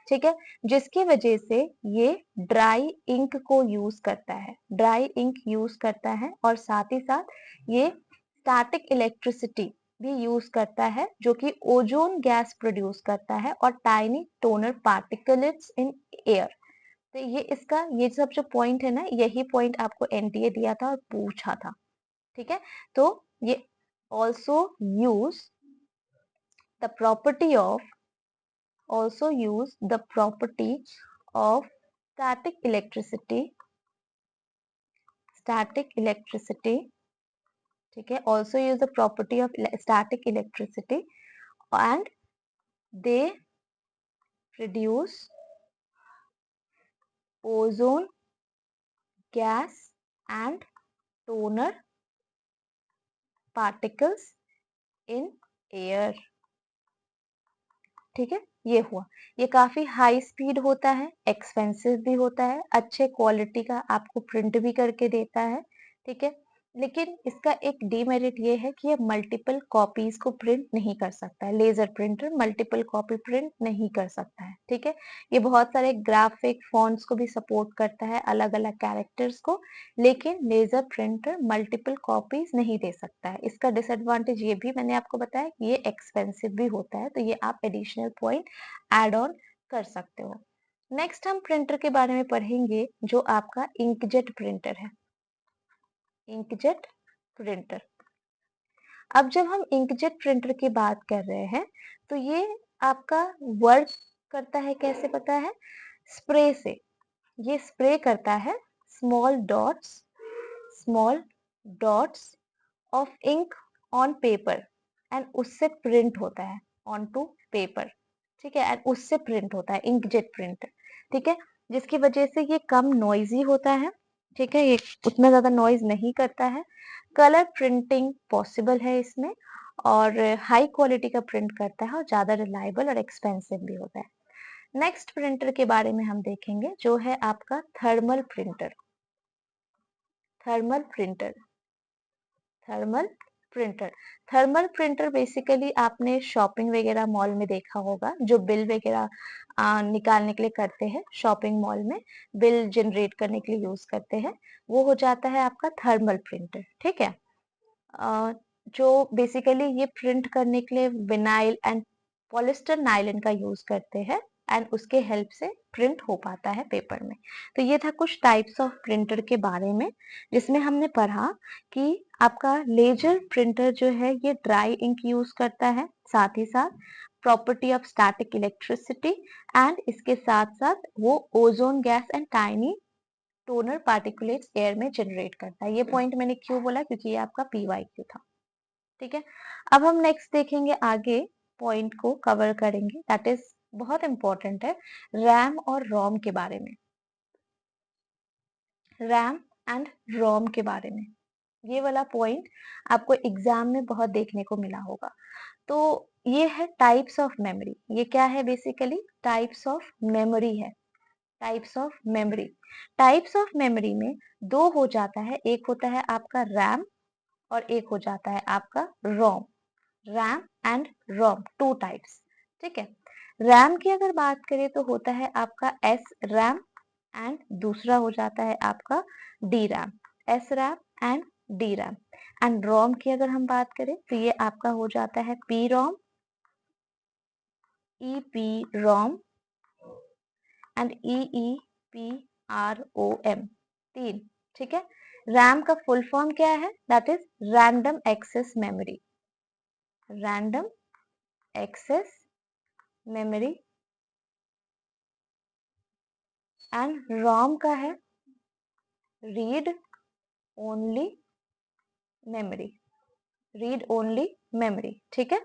S1: ठीक है, जिसकी वजह से ये ड्राई इंक को यूज करता है, ड्राई इंक यूज करता है, और साथ ही साथ ये स्टैटिक इलेक्ट्रिसिटी भी यूज करता है, जो कि ओजोन गैस प्रोड्यूस करता है, और tiny toner particles in air. तो ये इसका ये सब जो पॉइंट है ना, यही पॉइंट आपको एनटीए दिया था और पूछा था। ठीक है, तो ये also use the property of also use the property of static electricity, static electricity, ठीक है, also use the property of static electricity, and they produce ozone gas and toner particles in air। ठीक है, ये हुआ। ये काफी high speed होता है, एक्सपेंसिव भी होता है, अच्छे क्वालिटी का आपको प्रिंट भी करके देता है। ठीक है, लेकिन इसका एक डीमेरिट ये है कि ये मल्टीपल कॉपीज को प्रिंट नहीं कर सकता है। Laser printer multiple copy print नहीं कर सकता है। ठीक है, ये बहुत सारे ग्राफिक फॉन्ट्स को भी सपोर्ट करता है, अलग अलग कैरेक्टर्स को, लेकिन लेजर प्रिंटर मल्टीपल कॉपीज नहीं दे सकता है। इसका डिसएडवांटेज ये भी मैंने आपको बताया, ये एक्सपेंसिव भी होता है, तो ये आप एडिशनल पॉइंट एड ऑन कर सकते हो। नेक्स्ट हम प्रिंटर के बारे में पढ़ेंगे, जो आपका इंकजेट प्रिंटर है। Inkjet printer. अब जब हम इंकजेट प्रिंटर की बात कर रहे हैं, तो ये आपका वर्क करता है कैसे पता है? स्प्रे से। ये स्प्रे करता है small dots, small dots of ink on paper, and उससे प्रिंट होता है ऑन टू पेपर। ठीक है, एंड उससे प्रिंट होता है इंकजेट प्रिंटर। ठीक है, जिसकी वजह से ये कम नॉइजी होता है। ठीक है, ये उतना ज्यादा नॉइज नहीं करता है, कलर प्रिंटिंग पॉसिबल है इसमें, और हाई क्वालिटी का प्रिंट करता है, और ज्यादा रिलायबल और एक्सपेंसिव भी होता है। नेक्स्ट प्रिंटर के बारे में हम देखेंगे, जो है आपका thermal printer. Thermal printer, thermal printer. Thermal printer basically आपने शॉपिंग वगैरह मॉल में देखा होगा, जो बिल वगैरह निकालने के लिए करते हैं, शॉपिंग मॉल में बिल जनरेट करने के लिए यूज करते हैं, वो हो जाता है आपका थर्मल प्रिंटर। ठीक है, जो बेसिकली ये प्रिंट करने के लिए विनाइल एंड पॉलिस्टर नायलॉन का यूज करते हैं, एंड उसके हेल्प से प्रिंट हो पाता है पेपर में। तो ये था कुछ टाइप्स ऑफ प्रिंटर के बारे में, जिसमें हमने पढ़ा कि आपका लेजर प्रिंटर जो है ये ड्राई इंक यूज करता है, साथ ही साथ property of static electricity, and इसके साथ साथ वो ozone gas and tiny toner particulates air में जनरेट करता है। ये पॉइंट मैंने क्यों बोला, क्योंकि ये आपका पीवाईक्यू था। ठीक है, अब हम नेक्स्ट देखेंगे, आगे पॉइंट को कवर करेंगे, दैट इज बहुत इंपॉर्टेंट है, रैम और रोम के बारे में। रैम एंड रोम के बारे में, ये वाला पॉइंट आपको एग्जाम में बहुत देखने को मिला होगा। तो ये है टाइप्स ऑफ मेमोरी। ये क्या है? बेसिकली टाइप्स ऑफ मेमोरी है, types of memory. Types of memory में दो हो जाता है, एक होता है आपका रैम, और एक हो जाता है आपका ROM. RAM and ROM, two types. ठीक है, रैम की अगर बात करें तो होता है आपका एस रैम, एंड दूसरा हो जाता है आपका D RAM, S RAM and D RAM. And ROM की अगर हम बात करें तो ये आपका हो जाता है P ROM, E P ROM, and E E P R O M. 3, ठीक है। रैम का फुल फॉर्म क्या है? That is random access memory, random access memory. And ROM का है read only memory, read only memory, ठीक है।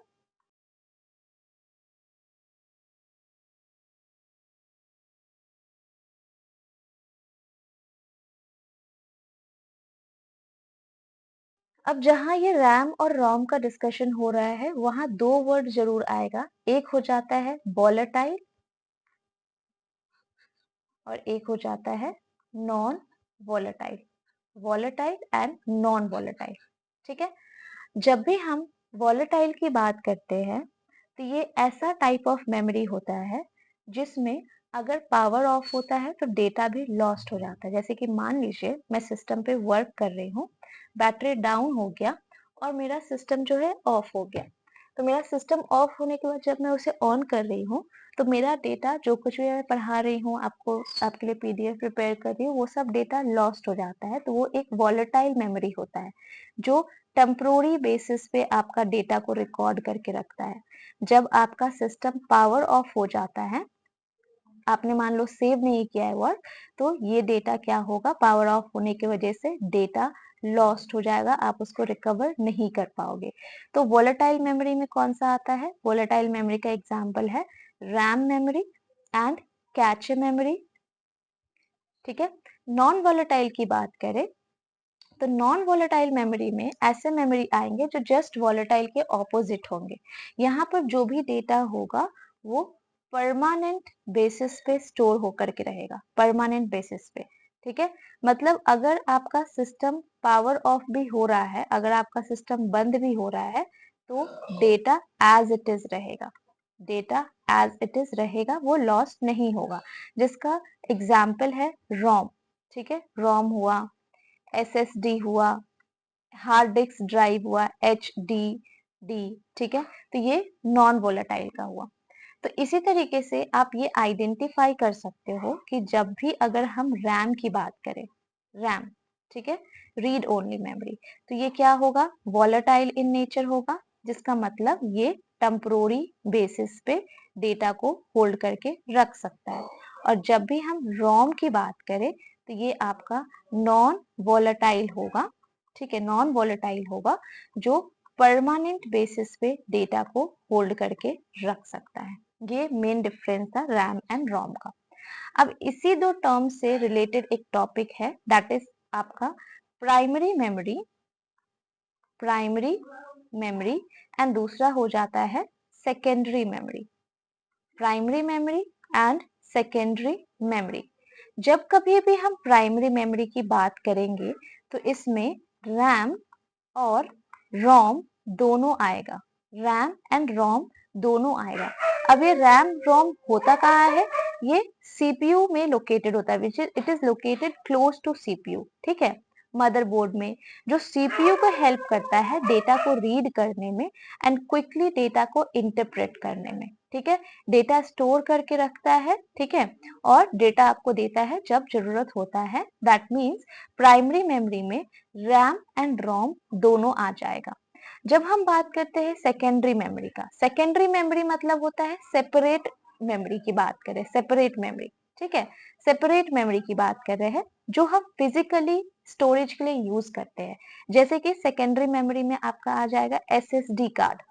S1: अब जहां ये रैम और रोम का डिस्कशन हो रहा है वहां दो वर्ड जरूर आएगा, एक हो जाता है वॉलेटाइल और एक हो जाता है non volatile, volatile and non volatile, ठीक है। जब भी हम वॉलेटाइल की बात करते हैं तो ये ऐसा टाइप ऑफ मेमोरी होता है जिसमें अगर पावर ऑफ होता है तो डेटा भी लॉस्ट हो जाता है। जैसे कि मान लीजिए मैं सिस्टम पे वर्क कर रही हूँ, बैटरी डाउन हो गया और मेरा सिस्टम जो है ऑफ हो गया, तो मेरा सिस्टम ऑफ होने के बाद जब मैं उसे ऑन कर रही हूँ तो मेरा डेटा जो कुछ भी मैं पढ़ा रही हूँ आपको, आपके लिए पीडीएफ प्रिपेयर कर रही हूँ, वो सब डेटा लॉस्ट हो जाता है। तो वो एक वॉलेटाइल मेमोरी होता है जो टेम्पोररी बेसिस पे आपका डेटा को रिकॉर्ड करके रखता है। जब आपका सिस्टम पावर ऑफ हो जाता है, आपने मान लो सेव नहीं किया है वर्ड, तो ये डेटा क्या होगा, पावर ऑफ होने की वजह से डेटा लॉस्ट हो जाएगा, आप उसको रिकवर नहीं कर पाओगे। तो वोलेटाइल मेमोरी में कौन सा आता है? वोलेटाइल मेमोरी का एग्जांपल है RAM memory and cache memory, ठीक है। नॉन वोलेटाइल की बात करें तो नॉन वॉलेटाइल मेमोरी में ऐसे मेमोरी आएंगे जो जस्ट वॉलेटाइल के ऑपोजिट होंगे। यहाँ पर जो भी डेटा होगा वो परमानेंट बेसिस पे स्टोर होकर के रहेगा, परमानेंट बेसिस पे, ठीक है। मतलब अगर आपका सिस्टम पावर ऑफ भी हो रहा है, अगर आपका सिस्टम बंद भी हो रहा है तो डेटा एज इट इज रहेगा, डेटा एज इट इज रहेगा, वो लॉस्ट नहीं होगा। जिसका एग्जाम्पल है रोम, ठीक है। रोम हुआ, एसएसडी हुआ, हार्ड डिस्क ड्राइव हुआ, एच डी डी, ठीक है। तो ये नॉन वोलेटाइल का हुआ। तो इसी तरीके से आप ये आइडेंटिफाई कर सकते हो कि जब भी अगर हम रैम की बात करें, रैम, ठीक है, रीड ओनली मेमोरी, तो ये क्या होगा, वॉलेटाइल इन नेचर होगा, जिसका मतलब ये टेम्पोररी बेसिस पे डेटा को होल्ड करके रख सकता है। और जब भी हम रोम की बात करें तो ये आपका नॉन वॉलेटाइल होगा, ठीक है, नॉन वॉलेटाइल होगा, जो परमानेंट बेसिस पे डेटा को होल्ड करके रख सकता है। ये मेन डिफरेंस था रैम एंड रोम का। अब इसी दो टर्म से रिलेटेड एक टॉपिक है, दैट इज आपका primary memory, primary memory and दूसरा हो जाता है secondary memory, primary memory and secondary memory. जब कभी भी हम प्राइमरी मेमोरी की बात करेंगे तो इसमें रैम और रोम दोनों आएगा, रैम एंड रोम दोनों आएगा। अब ये रैम रोम होता कहाँ है? ये सीपीयू में लोकेटेड होता है, which is it is located close to CPU, ठीक है, मदरबोर्ड में, जो सीपीयू को हेल्प करता है डेटा को रीड करने में एंड क्विकली डेटा को इंटरप्रेट करने में, ठीक है। डेटा स्टोर करके रखता है, ठीक है, और डेटा आपको देता है जब जरूरत होता है। दैट मीन्स प्राइमरी मेमोरी में रैम एंड रोम दोनों आ जाएगा। जब हम बात करते हैं सेकेंडरी मेमोरी का, सेकेंडरी मेमोरी मतलब होता है सेपरेट मेमोरी की बात करें, सेपरेट मेमोरी, ठीक है, सेपरेट मेमोरी की बात कर रहे हैं जो हम फिजिकली स्टोरेज के लिए यूज करते हैं। जैसे कि सेकेंडरी मेमोरी में आपका आ जाएगा एसएसडी कार्ड,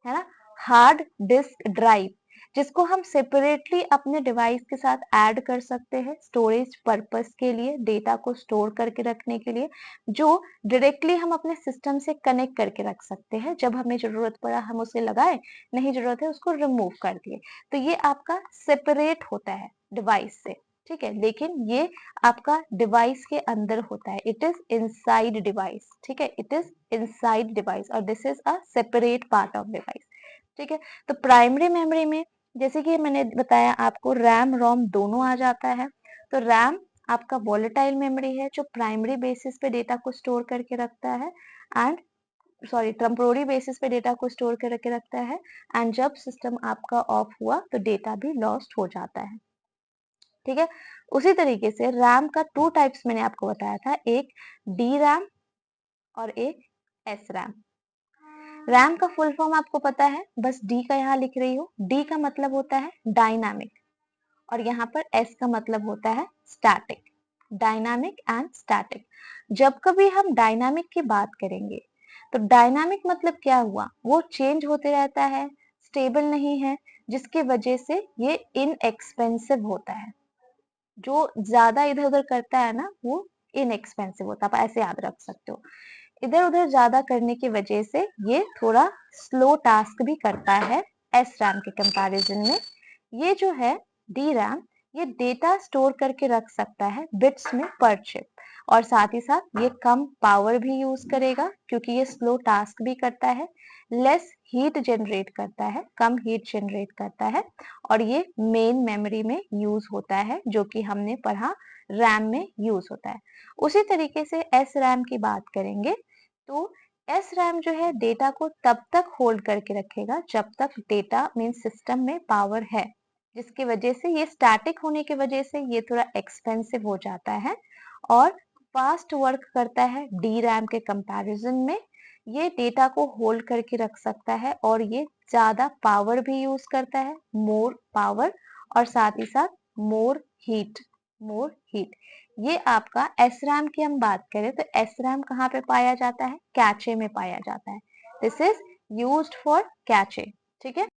S1: है ना, हार्ड डिस्क ड्राइव, जिसको हम सेपरेटली अपने डिवाइस के साथ ऐड कर सकते हैं स्टोरेज पर्पस के लिए, डेटा को स्टोर करके रखने के लिए, जो डायरेक्टली हम अपने सिस्टम से कनेक्ट करके रख सकते हैं। जब हमें जरूरत पड़ा हम उसे लगाए, नहीं जरूरत है उसको रिमूव कर दिए। तो ये आपका सेपरेट होता है डिवाइस से, ठीक है, लेकिन ये आपका डिवाइस के अंदर होता है, इट इज इनसाइड डिवाइस, ठीक है, इट इज इनसाइड डिवाइस और this is a separate part of device, ठीक है। तो प्राइमरी मेमोरी में जैसे कि मैंने बताया आपको रैम रोम दोनों आ जाता है। तो रैम आपका वॉलेटाइल मेमोरी है जो प्राइमरी बेसिस पे डेटा को स्टोर करके रखता है एंड सॉरी टेम्पोररी बेसिस पे डेटा को स्टोर करके रखता है एंड जब सिस्टम आपका ऑफ हुआ तो डेटा भी लॉस्ट हो जाता है, ठीक है। उसी तरीके से रैम का 2 टाइप्स मैंने आपको बताया था, एक डी रैम और एक एस रैम। रैम का फुल फॉर्म आपको पता है, बस डी का यहाँ लिख रही हूँ। डी का मतलब होता है डायनामिक और यहाँ पर एस का मतलब होता है स्टैटिक। Dynamic and static. जब कभी हम डायनामिक की बात करेंगे तो डायनामिक मतलब क्या हुआ, वो चेंज होते रहता है, स्टेबल नहीं है, जिसकी वजह से ये इनएक्सपेंसिव होता है। जो ज्यादा इधर उधर करता है ना, वो इनएक्सपेंसिव होता है, आप ऐसे याद रख सकते हो। इधर उधर ज्यादा करने की वजह से ये थोड़ा स्लो टास्क भी करता है एस रैम के कंपैरिजन में। ये जो है डी रैम, ये डेटा स्टोर करके रख सकता है बिट्स में पर चिप, और साथ ही साथ ये कम पावर भी यूज करेगा क्योंकि ये स्लो टास्क भी करता है, लेस हीट जनरेट करता है, कम हीट जनरेट करता है, और ये मेन मेमोरी में यूज होता है जो कि हमने पढ़ा रैम में यूज होता है। उसी तरीके से एस रैम की बात करेंगे तो एस रैम जो है डेटा को तब तक होल्ड करके रखेगा जब तक डेटा मीन सिस्टम में पावर है, जिसकी वजह से ये स्टैटिक होने की वजह से ये थोड़ा एक्सपेंसिव हो जाता है और फास्ट वर्क करता है डी रैम के कंपैरिजन में। ये डेटा को होल्ड करके रख सकता है और ये ज्यादा पावर भी यूज करता है, मोर पावर, और साथ ही साथ मोर हीट, मोर हीट। ये आपका एस रैम की हम बात करें तो एस रैम कहाँ पे पाया जाता है, कैचे में पाया जाता है। This is used for cache. ठीक है।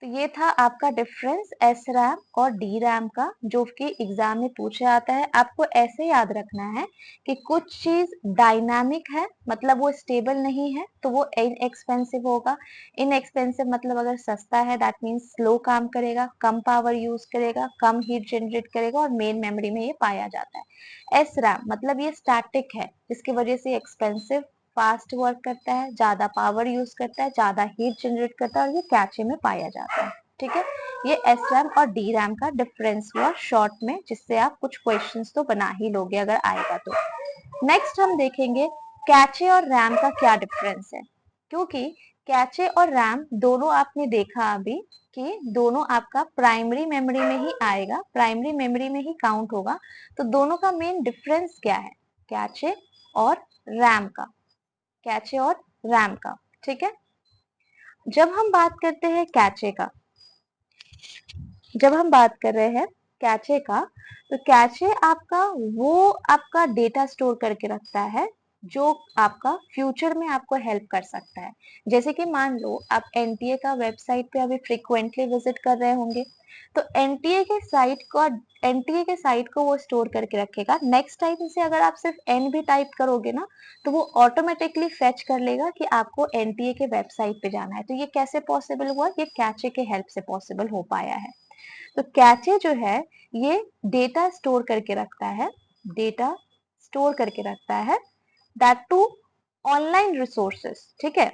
S1: तो ये था आपका डिफरेंस एस रैम और डी रैम का, जो कि एग्जाम में पूछा जाता है। आपको ऐसे याद रखना है कि कुछ चीज डायनामिक है मतलब वो स्टेबल नहीं है तो वो इनएक्सपेंसिव होगा। इनएक्सपेंसिव मतलब अगर सस्ता है दैट मीन्स स्लो काम करेगा, कम पावर यूज करेगा, कम हीट जनरेट करेगा और मेन मेमोरी में ये पाया जाता है। एस रैम मतलब ये स्टैटिक है जिसकी वजह से एक्सपेंसिव, फास्ट वर्क करता है, ज्यादा पावर यूज करता है, ज्यादा हीट जनरेट करता है और ये कैचे में पाया जाता है। ठीक है। ये एस रैम और डी रैम का डिफरेंस हुआ शॉर्ट में, जिससे आप कुछ क्वेश्चंस तो बना ही लोगे अगर आएगा तो। नेक्स्ट हम देखेंगे कैचे और रैम का क्या डिफरेंस है, क्योंकि कैचे और रैम दोनों आपने देखा अभी कि दोनों आपका प्राइमरी मेमोरी में ही आएगा, प्राइमरी मेमोरी में ही काउंट होगा। तो दोनों का मेन डिफरेंस क्या है, कैचे और रैम का, कैचे और रैम का। ठीक है। जब हम बात करते हैं कैचे का, जब हम बात कर रहे हैं कैचे का, तो कैचे आपका वो आपका डेटा स्टोर करके रखता है जो आपका फ्यूचर में आपको हेल्प कर सकता है। जैसे कि मान लो आप एनटीए का वेबसाइट पे अभी फ्रिक्वेंटली विजिट कर रहे होंगे, तो एनटीए के साइट को वो स्टोर करके रखेगा। नेक्स्ट टाइम से अगर आप सिर्फ एन भी टाइप करोगे ना, तो वो ऑटोमेटिकली फेच कर लेगा कि आपको एनटीए के वेबसाइट पे जाना है। तो ये कैसे पॉसिबल हुआ, ये कैचे के हेल्प से पॉसिबल हो पाया है। तो कैचे जो है ये डेटा स्टोर करके रखता है, डेटा स्टोर करके रखता है, दैट टू ऑनलाइन रिसोर्सेस। ठीक है।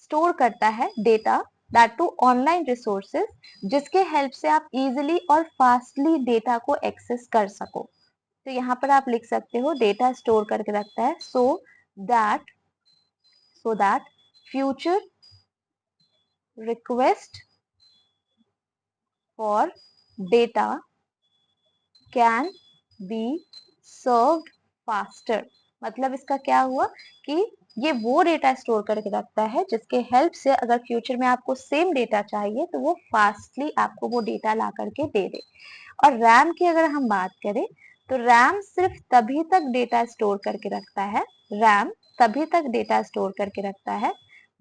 S1: स्टोर करता है data that to online resources, जिसके हेल्प से आप इजिली और फास्टली डेटा को एक्सेस कर सको। तो यहाँ पर आप लिख सकते हो डेटा स्टोर करके रखता है that so that future request for data can be served faster. मतलब इसका क्या हुआ कि ये वो डेटा स्टोर करके रखता है जिसके हेल्प से अगर फ्यूचर में आपको सेम डेटा चाहिए तो वो फास्टली आपको वो डेटा ला करके दे दे। और रैम की अगर हम बात करें तो रैम सिर्फ तभी तक डेटा स्टोर करके रखता है, रैम तभी तक डेटा स्टोर करके रखता है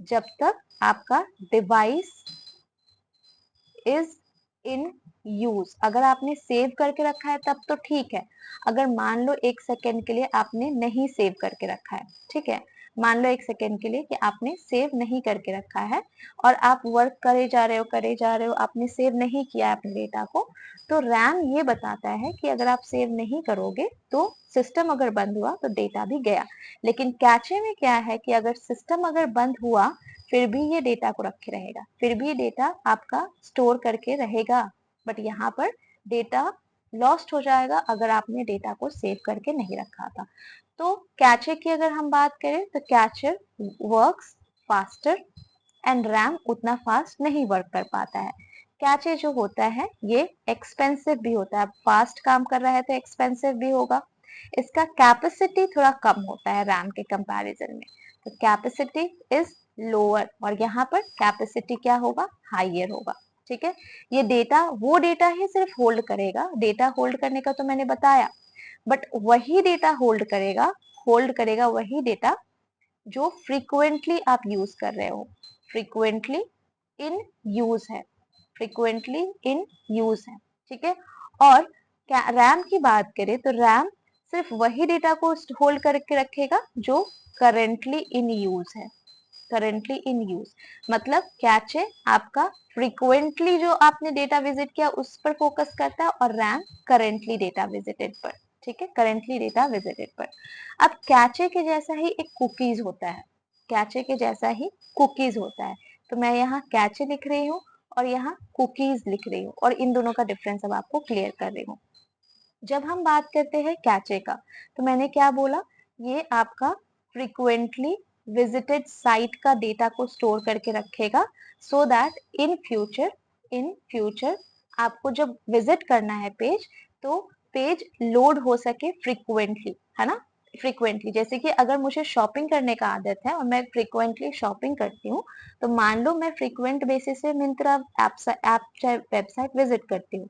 S1: जब तक आपका डिवाइस इज इन यूज। अगर आपने सेव करके रखा है तब तो ठीक है, अगर मान लो 1 सेकेंड के लिए आपने नहीं सेव करके रखा है, ठीक है, मान लो एक सेकेंड के लिए कि आपने सेव नहीं करके रखा है और आप वर्क करे जा रहे हो, आपने सेव नहीं किया है अपने डेटा को, तो रैम ये बताता है कि अगर आप सेव नहीं करोगे तो सिस्टम अगर बंद हुआ तो डेटा भी गया। लेकिन कैचे में क्या है कि अगर सिस्टम अगर बंद हुआ फिर भी ये डेटा को रखे रहेगा, फिर भी डेटा आपका स्टोर करके रहेगा, बट यहाँ पर डेटा लॉस्ट हो जाएगा अगर आपने डेटा को सेव करके नहीं रखा था। तो कैचे की अगर हम बात करें तो catcher works faster and RAM उतना फास्ट नहीं वर्क कर पाता है। कैचे जो होता है ये एक्सपेंसिव भी होता है, फास्ट काम कर रहा है तो एक्सपेंसिव भी होगा। इसका कैपेसिटी थोड़ा कम होता है रैम के कंपैरिजन में, तो कैपेसिटी इज लोअर और यहाँ पर कैपेसिटी क्या होगा, हाइयर होगा। ठीक है, ये डेटा वो डेटा ही सिर्फ होल्ड करेगा, डेटा होल्ड करने का तो मैंने बताया, बट वही डेटा होल्ड करेगा वही डेटा जो फ्रीक्वेंटली आप यूज कर रहे हो, फ्रीक्वेंटली इन यूज है, फ्रीक्वेंटली इन यूज है। ठीक है, और रैम की बात करें तो रैम सिर्फ वही डेटा को होल्ड करके रखेगा जो करेंटली इन यूज है, करेंटली इन यूज। मतलब कैचे आपका फ्रीक्वेंटली जो आपने डेटा विजिट किया उस पर फोकस करता है और रैम करेंटली डेटा विजिटेड पर। ठीक है, करेंटली डेटा विजिटेड पर। अब कैचे के जैसा ही एक कुकीज होता है, कैचे के जैसा ही कुकीज होता है, तो मैं यहाँ कैचे लिख रही हूँ और यहाँ कुकीज लिख रही हूँ और इन दोनों का डिफरेंस अब आपको क्लियर कर रही हूँ। जब हम बात करते हैं कैचे का तो मैंने क्या बोला, ये आपका फ्रीक्वेंटली विजिटेड साइट का डेटा को स्टोर करके रखेगा सो दैट इन फ्यूचर आपको जब विजिट करना है पेज तो पेज लोड हो सके फ्रीक्वेंटली, है ना, फ्रीक्वेंटली। जैसे कि अगर मुझे शॉपिंग करने का आदत है और मैं फ्रीक्वेंटली शॉपिंग करती हूँ तो मान लो मैं फ्रीक्वेंट बेसिस से मिंत्रा ऐप चाहे वेबसाइट विजिट करती हूँ,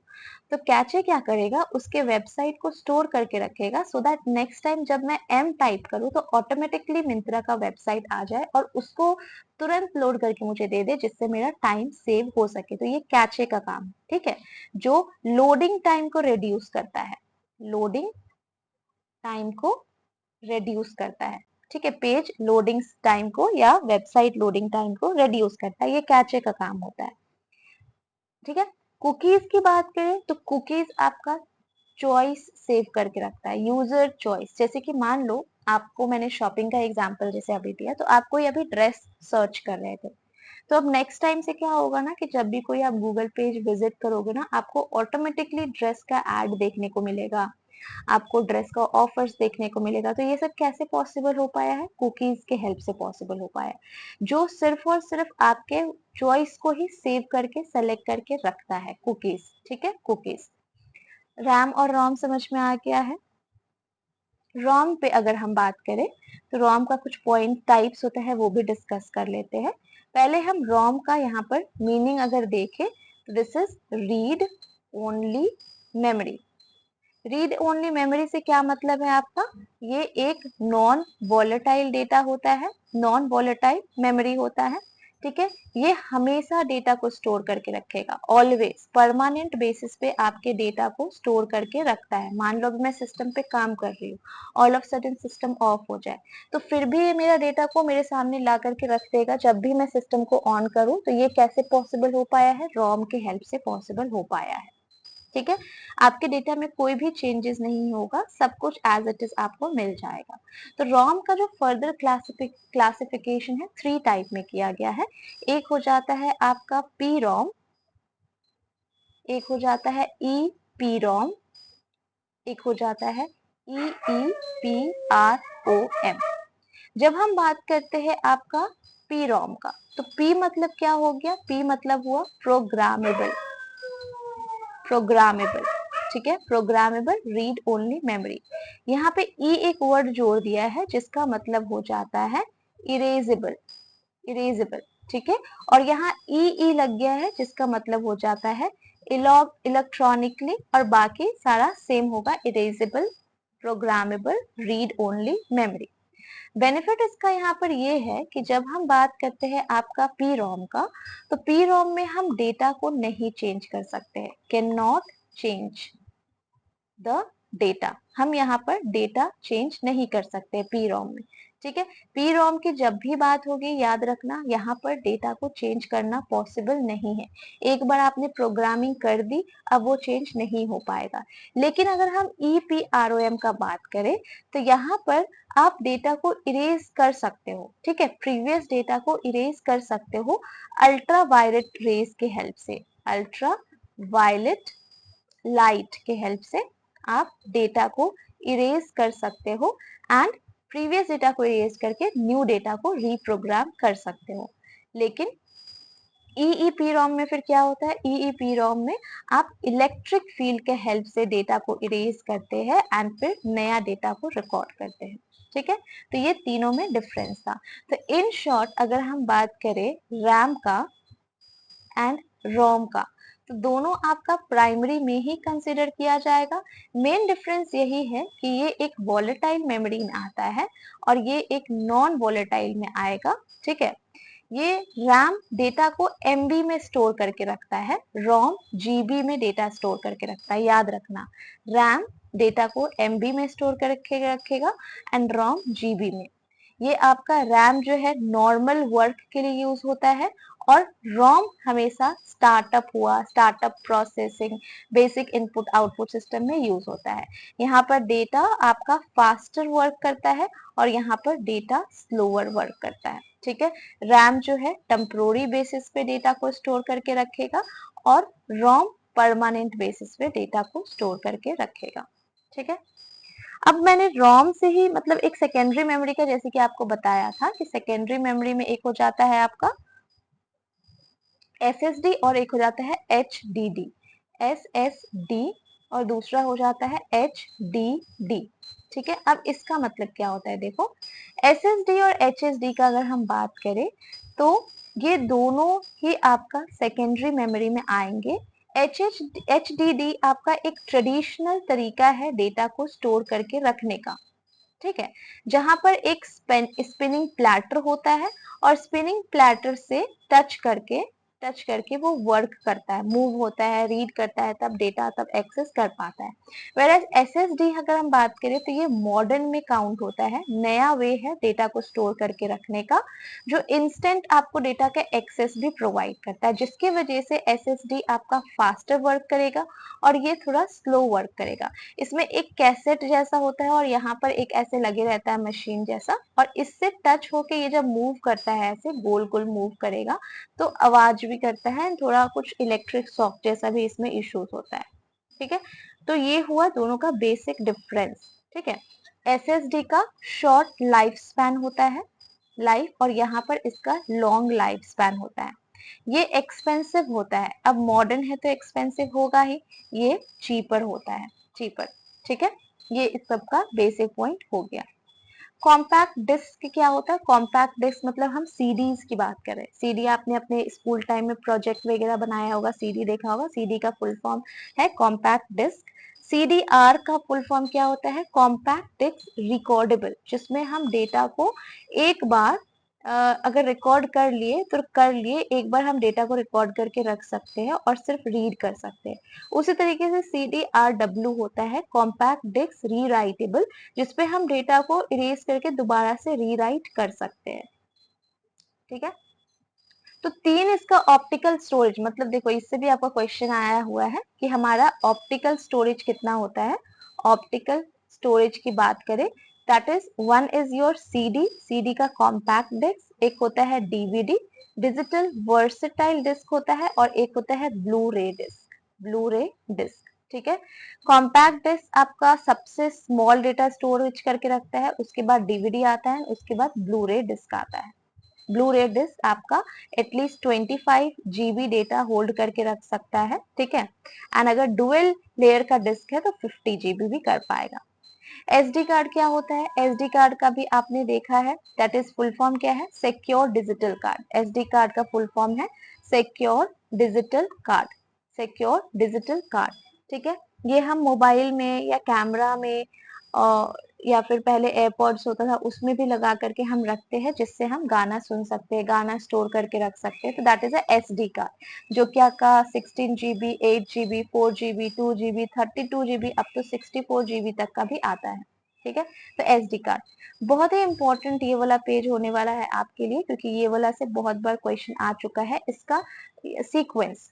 S1: तो कैचे क्या करेगा, उसके वेबसाइट को स्टोर करके रखेगा सो दैट नेक्स्ट टाइम जब मैं एम टाइप करूँ तो ऑटोमेटिकली मिंत्रा का वेबसाइट आ जाए और उसको तुरंत लोड करके मुझे दे दे, जिससे मेरा टाइम सेव हो सके। तो ये कैचे का काम, ठीक है, जो लोडिंग टाइम को रिड्यूस करता है, लोडिंग टाइम को रिड्यूस करता है। ठीक है, पेज लोडिंग टाइम को या वेबसाइट लोडिंग टाइम को रिड्यूस करता है, ये कैचे का काम होता है। ठीक है, कुकीज की बात करें तो कुकीज आपका चॉइस सेव करके रखता है, यूजर चॉइस। जैसे कि मान लो आपको मैंने शॉपिंग का एग्जांपल जैसे अभी दिया, तो आप कोई अभी ड्रेस सर्च कर रहे थे, तो अब नेक्स्ट टाइम से क्या होगा ना कि जब भी कोई आप गूगल पेज विजिट करोगे ना, आपको ऑटोमेटिकली ड्रेस का एड देखने को मिलेगा, आपको ड्रेस का ऑफर्स देखने को मिलेगा। तो ये सब कैसे पॉसिबल हो पाया है, कुकीज के हेल्प से पॉसिबल हो पाया है, जो सिर्फ और सिर्फ आपके चॉइस को ही सेव करके सेलेक्ट करके रखता है, कुकीज। ठीक है, कुकीज। रैम और रोम समझ में आ गया है। रोम पे अगर हम बात करें तो रोम का कुछ पॉइंट टाइप्स होता है वो भी डिस्कस कर लेते हैं। पहले हम रोम का यहाँ पर मीनिंग अगर देखें तो this is read only memory. Read only memory से क्या मतलब है आपका, ये एक नॉन वॉलेटाइल डेटा होता है, नॉन वॉलेटाइल मेमोरी होता है। ठीक है, ये हमेशा डेटा को स्टोर करके रखेगा, ऑलवेज परमानेंट बेसिस पे आपके डेटा को स्टोर करके रखता है। मान लो मैं सिस्टम पे काम कर रही हूँ, all of sudden system of हो जाए तो फिर भी ये मेरा डेटा को मेरे सामने ला करके रख देगा जब भी मैं सिस्टम को ऑन करूँ। तो ये कैसे पॉसिबल हो पाया है, रोम के हेल्प से पॉसिबल हो पाया है। ठीक है, आपके डेटा में कोई भी चेंजेस नहीं होगा, सब कुछ एज इट इज आपको मिल जाएगा। तो रोम का जो फर्दर क्लासिफिकेशन है 3 टाइप में किया गया है। एक हो जाता है आपका पी रोम, एक हो जाता है ई पी रोम, एक हो जाता है E E P R O M. जब हम बात करते हैं आपका पी रोम का, तो पी मतलब क्या हो गया, पी मतलब हुआ प्रोग्रामेबल, प्रोग्रामेबल। ठीक है, प्रोग्रामेबल रीड ओनली मेमोरी। यहाँ पे ई एक वर्ड जोड़ दिया है जिसका मतलब हो जाता है इरेजेबल, इरेजेबल। ठीक है, और यहाँ ई लग गया है जिसका मतलब हो जाता है इलेक्ट्रॉनिकली, और बाकी सारा सेम होगा, erasable, programmable, read only memory. Benefit इसका यहाँ पर ये है कि जब हम बात करते हैं आपका पी रोम का, तो पी रोम में हम डेटा को नहीं चेंज कर सकते हैं, can not change the data, हम यहाँ पर डेटा चेंज नहीं कर सकते पी रोम में, ठीक है। पी रोम की जब भी बात होगी याद रखना यहाँ पर डेटा को चेंज करना पॉसिबल नहीं है। एक बार आपने प्रोग्रामिंग कर दी, अब वो चेंज नहीं हो पाएगा। लेकिन अगर हम EPROM का बात करें तो यहाँ पर आप डेटा को इरेज कर सकते हो, ठीक है, प्रीवियस डेटा को इरेज कर सकते हो अल्ट्रा वायलेट रेज के हेल्प से, अल्ट्रा वायलेट लाइट के हेल्प से आप डेटा को इरेज कर सकते हो एंड प्रीवियस डेटा को इरेज करके न्यू डेटा को रीप्रोग्राम कर सकते हो। लेकिन EEPROM में फिर क्या होता है, EEPROM में आप इलेक्ट्रिक फील्ड के हेल्प से डेटा को इरेज करते हैं एंड फिर नया डेटा को रिकॉर्ड करते हैं, ठीक है। तो ये तीनों में डिफरेंस था। तो इन शॉर्ट अगर हम बात करें रैम का एंड रोम का, तो दोनों आपका प्राइमरी में ही कंसिडर किया जाएगा। मेन डिफरेंस यही है कि ये एक वॉलेटाइल मेमोरी में आता है और ये एक नॉन वॉलेटाइल में आएगा, ठीक है। ये रैम डेटा को MB में स्टोर करके रखता है, रोम GB में डेटा स्टोर करके रखता है। याद रखना, रैम डेटा को MB में स्टोर करके रखेगा एंड रोम GB में। ये आपका रैम जो है नॉर्मल वर्क के लिए यूज होता है और रोम हमेशा स्टार्टअप हुआ, startup processing, basic input output system में यूज होता है। यहाँ पर डेटा आपका फास्टर वर्क करता है और यहाँ पर डेटा स्लोअर वर्क करता है, ठीक है। रैम जो है टेम्पोररी बेसिस पे डेटा को स्टोर करके रखेगा और रोम परमानेंट बेसिस पे डेटा को स्टोर करके रखेगा, ठीक है। अब मैंने रोम से ही मतलब एक सेकेंडरी मेमोरी का जैसे कि आपको बताया था कि सेकेंडरी मेमोरी में एक हो जाता है आपका SSD और एक हो जाता है HDD, SSD और दूसरा हो जाता है HDD, ठीक है। अब इसका मतलब क्या होता है, देखो SSD और HSD का अगर हम बात करें तो ये दोनों ही आपका सेकेंडरी मेमोरी में आएंगे। HDD आपका एक ट्रेडिशनल तरीका है डेटा को स्टोर करके रखने का, ठीक है, जहां पर एक स्पिनिंग प्लेटर होता है और स्पिनिंग प्लेटर से टच करके वो वर्क करता है, मूव होता है, रीड करता है, तब डेटा तब एक्सेस कर पाता है। वेरएज SSD अगर हम बात करें तो ये मॉडर्न में काउंट होता है, नया वे है डेटा को स्टोर करके रखने का, जो इंस्टेंट आपको डेटा का एक्सेस भी प्रोवाइड करता है, जिसकी वजह से SSD आपका फास्टर वर्क करेगा और ये थोड़ा स्लो वर्क करेगा। इसमें एक कैसेट जैसा होता है और यहाँ पर एक ऐसे लगे रहता है मशीन जैसा, और इससे टच होके ये जब मूव करता है ऐसे गोल गोल मूव करेगा तो आवाज भी करता है, थोड़ा कुछ इलेक्ट्रिक शॉक जैसा भी इसमें इश्यूज होता है, ठीक है। तो ये हुआ दोनों का बेसिक डिफरेंस, ठीक है। SSD का शॉर्ट लाइफ स्पैन होता है, लाइफ, और यहाँ पर इसका लॉन्ग लाइफ स्पैन होता है। ये एक्सपेंसिव होता है, अब मॉडर्न है तो एक्सपेंसिव होगा ही, ये चीपर होता है, चीपर, ठीक है। ये इस सब का बेसिक पॉइंट हो गया। कॉम्पैक्ट डिस्क क्या होता है, कॉम्पैक्ट डिस्क मतलब हम सीडीज की बात करें, सीडी आपने अपने स्कूल टाइम में प्रोजेक्ट वगैरह बनाया होगा, सीडी देखा होगा, सीडी का फुल फॉर्म है कॉम्पैक्ट डिस्क। CDR का फुल फॉर्म क्या होता है, कॉम्पैक्ट डिस्क रिकॉर्डेबल, जिसमें हम डेटा को एक बार अगर रिकॉर्ड कर लिए तो कर लिए, एक बार हम डेटा को रिकॉर्ड करके रख सकते हैं और सिर्फ रीड कर सकते हैं। उसी तरीके से CDRW होता है कॉम्पैक्ट डिस्क रीराइटेबल, जिसपे हम डेटा को इरेज करके दोबारा से रीराइट कर सकते हैं, ठीक है। तो तीन इसका ऑप्टिकल स्टोरेज, मतलब देखो इससे भी आपका क्वेश्चन आया हुआ है कि हमारा ऑप्टिकल स्टोरेज कितना होता है। ऑप्टिकल स्टोरेज की बात करें that is one is your CD का कॉम्पैक्ट डिस्क, एक होता है डीवीडी डिजिटल वर्सेटाइल डिस्क होता है, और एक होता है ब्लू रे डिस्क, ब्लू रे डिस्क, ठीक है। कॉम्पैक्ट डिस्क आपका सबसे स्मॉल डेटा स्टोरेज करके रखता है, उसके बाद डीवीडी आता है, उसके बाद ब्लू रे डिस्क आता है। ब्लू रे डिस्क आपका एटलीस्ट 25 GB डेटा होल्ड करके रख सकता है, ठीक है। एंड अगर डुअल लेयर का डिस्क है तो 50 GB भी कर पाएगा। SD कार्ड क्या होता है, SD कार्ड का भी आपने देखा है, दैट इज फुल फॉर्म क्या है, secure digital card. SD card का फुल फॉर्म है secure digital card, secure digital card, ठीक है। ये हम मोबाइल में या कैमरा में या फिर पहले एयरपॉड्स होता था उसमें भी लगा करके हम रखते हैं, जिससे हम गाना सुन सकते हैं, गाना स्टोर करके रख सकते हैं। तो that is a SD card, जो कि आपका 16 GB, 8 GB, 4 GB, 2 GB, 32 GB, up to 64 GB तक का भी आता है। ठीक है, तो SD कार्ड बहुत ही इंपॉर्टेंट ये वाला पेज होने वाला है आपके लिए, क्योंकि ये वाला से बहुत बार क्वेश्चन आ चुका है इसका सीक्वेंस।